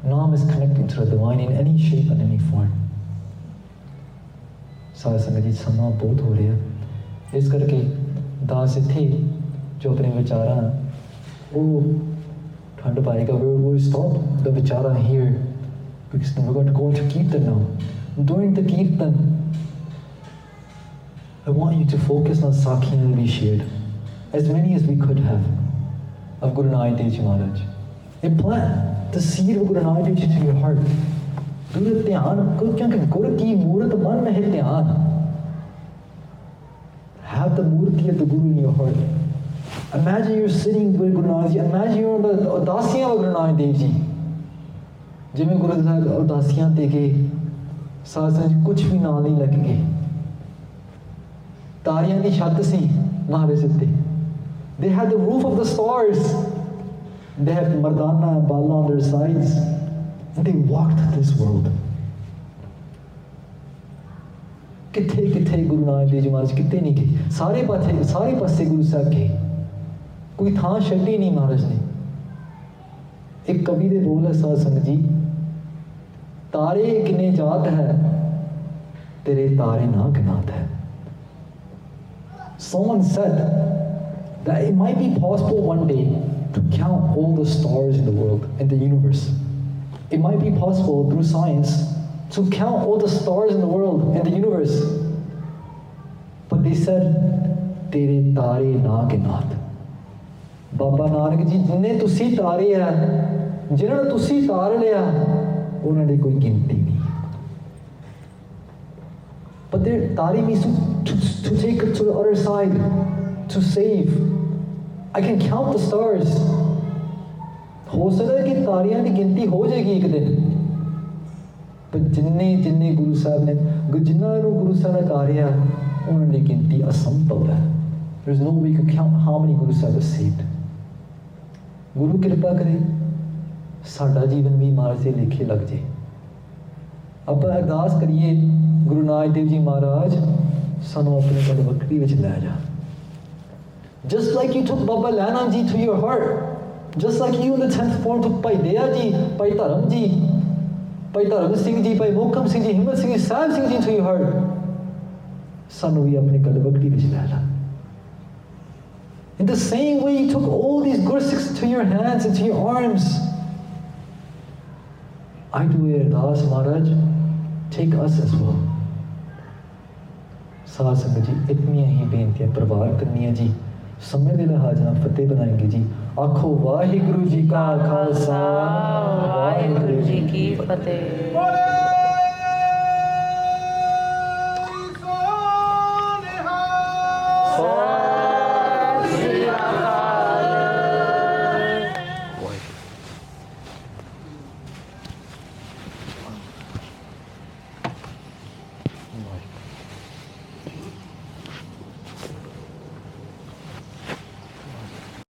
नाम is connecting to the divine in any shape and any form। साध संगत जी समा बहुत हो रहा है, इस करके दास इत्थे जो अपने विचार वो Khand paega, we'll stop the vichara here because we're going to go into Kirtan now. During the Kirtan, I want you to focus on Sakhi and we shared as many as we could have of Guru Nanak Dev Ji Maharaj. And plant the seed of Guru Nanak Dev Ji to your heart. Guru Dhyan, kyunki Guru ki Murat man mein hai dhyan. Have the Murti of the Guru in your heart. Imagine you're sitting with Guru Nanak Ji. Imagine you're on the Udasiyan of Guru Nanak Dev Ji. जिमें गुरु साहब उदासियां ते गए साथ साथ कुछ भी नाल नहीं लग गए तारियां दी छत सी महाराज उत्ते they had the roof of the stars they had mardana and bala on their sides and they walked this world किथे किथे गुरु नानक देव जी महाराज किथे नहीं गए सारे पासे गुरु साहब गए कोई थां छड्डी नहीं महाराज ने एक कवि दे बोल है साध संगत जी तारे गिने जात है तेरे तारे ना गिनात है someone said that it might be possible one day to count all the stars in the world in the universe it might be possible through science to count all the stars in the world in the universe but they said तेरे तारे ना गिनात बाबा नानक जी जिन्ने तुसी तारे है जिन्होंने तुसी तार लिया उन्होंने कोई गिनती नहीं but their tari means to take it to the other side to save I can count the stars हो सकता है कि तारियां की गिनती हो जाएगी एक दिन पर जिन्ने गुरु साहब ने जिन्होंने गुरु साहब ने तारिया उन्होंने गिनती असंभव है there is no way to count how many Guru Sahib have saved गुरु कृपा करे साडा जीवन भी महाराज से लिखे लग जाए अब अरदास करिए गुरु नानक देव जी महाराज सानू अपने कद बकरी विच लै जा just like you took Baba Lanam ji to your heart just like you in the 10th form took Bhai Daya ji Bhai Dharam ji Bhai Dharam Singh ji Bhai Mokam Singh ji Himmat Singh ji Sahib Singh ji to your heart सानू भी अपने कद बकरी विच लै जा in the same way you took all these Gursikhs to your hands and to your arms I do ardas Maharaj take us as well साध संगत जी इतनी ही बेनतियां परवार करनी है जी समय दे लिहाज नाल फतेह बनाएंगे जी आखो वाहिगुरु जी का खालसा वाहिगुरु जी की फतेह।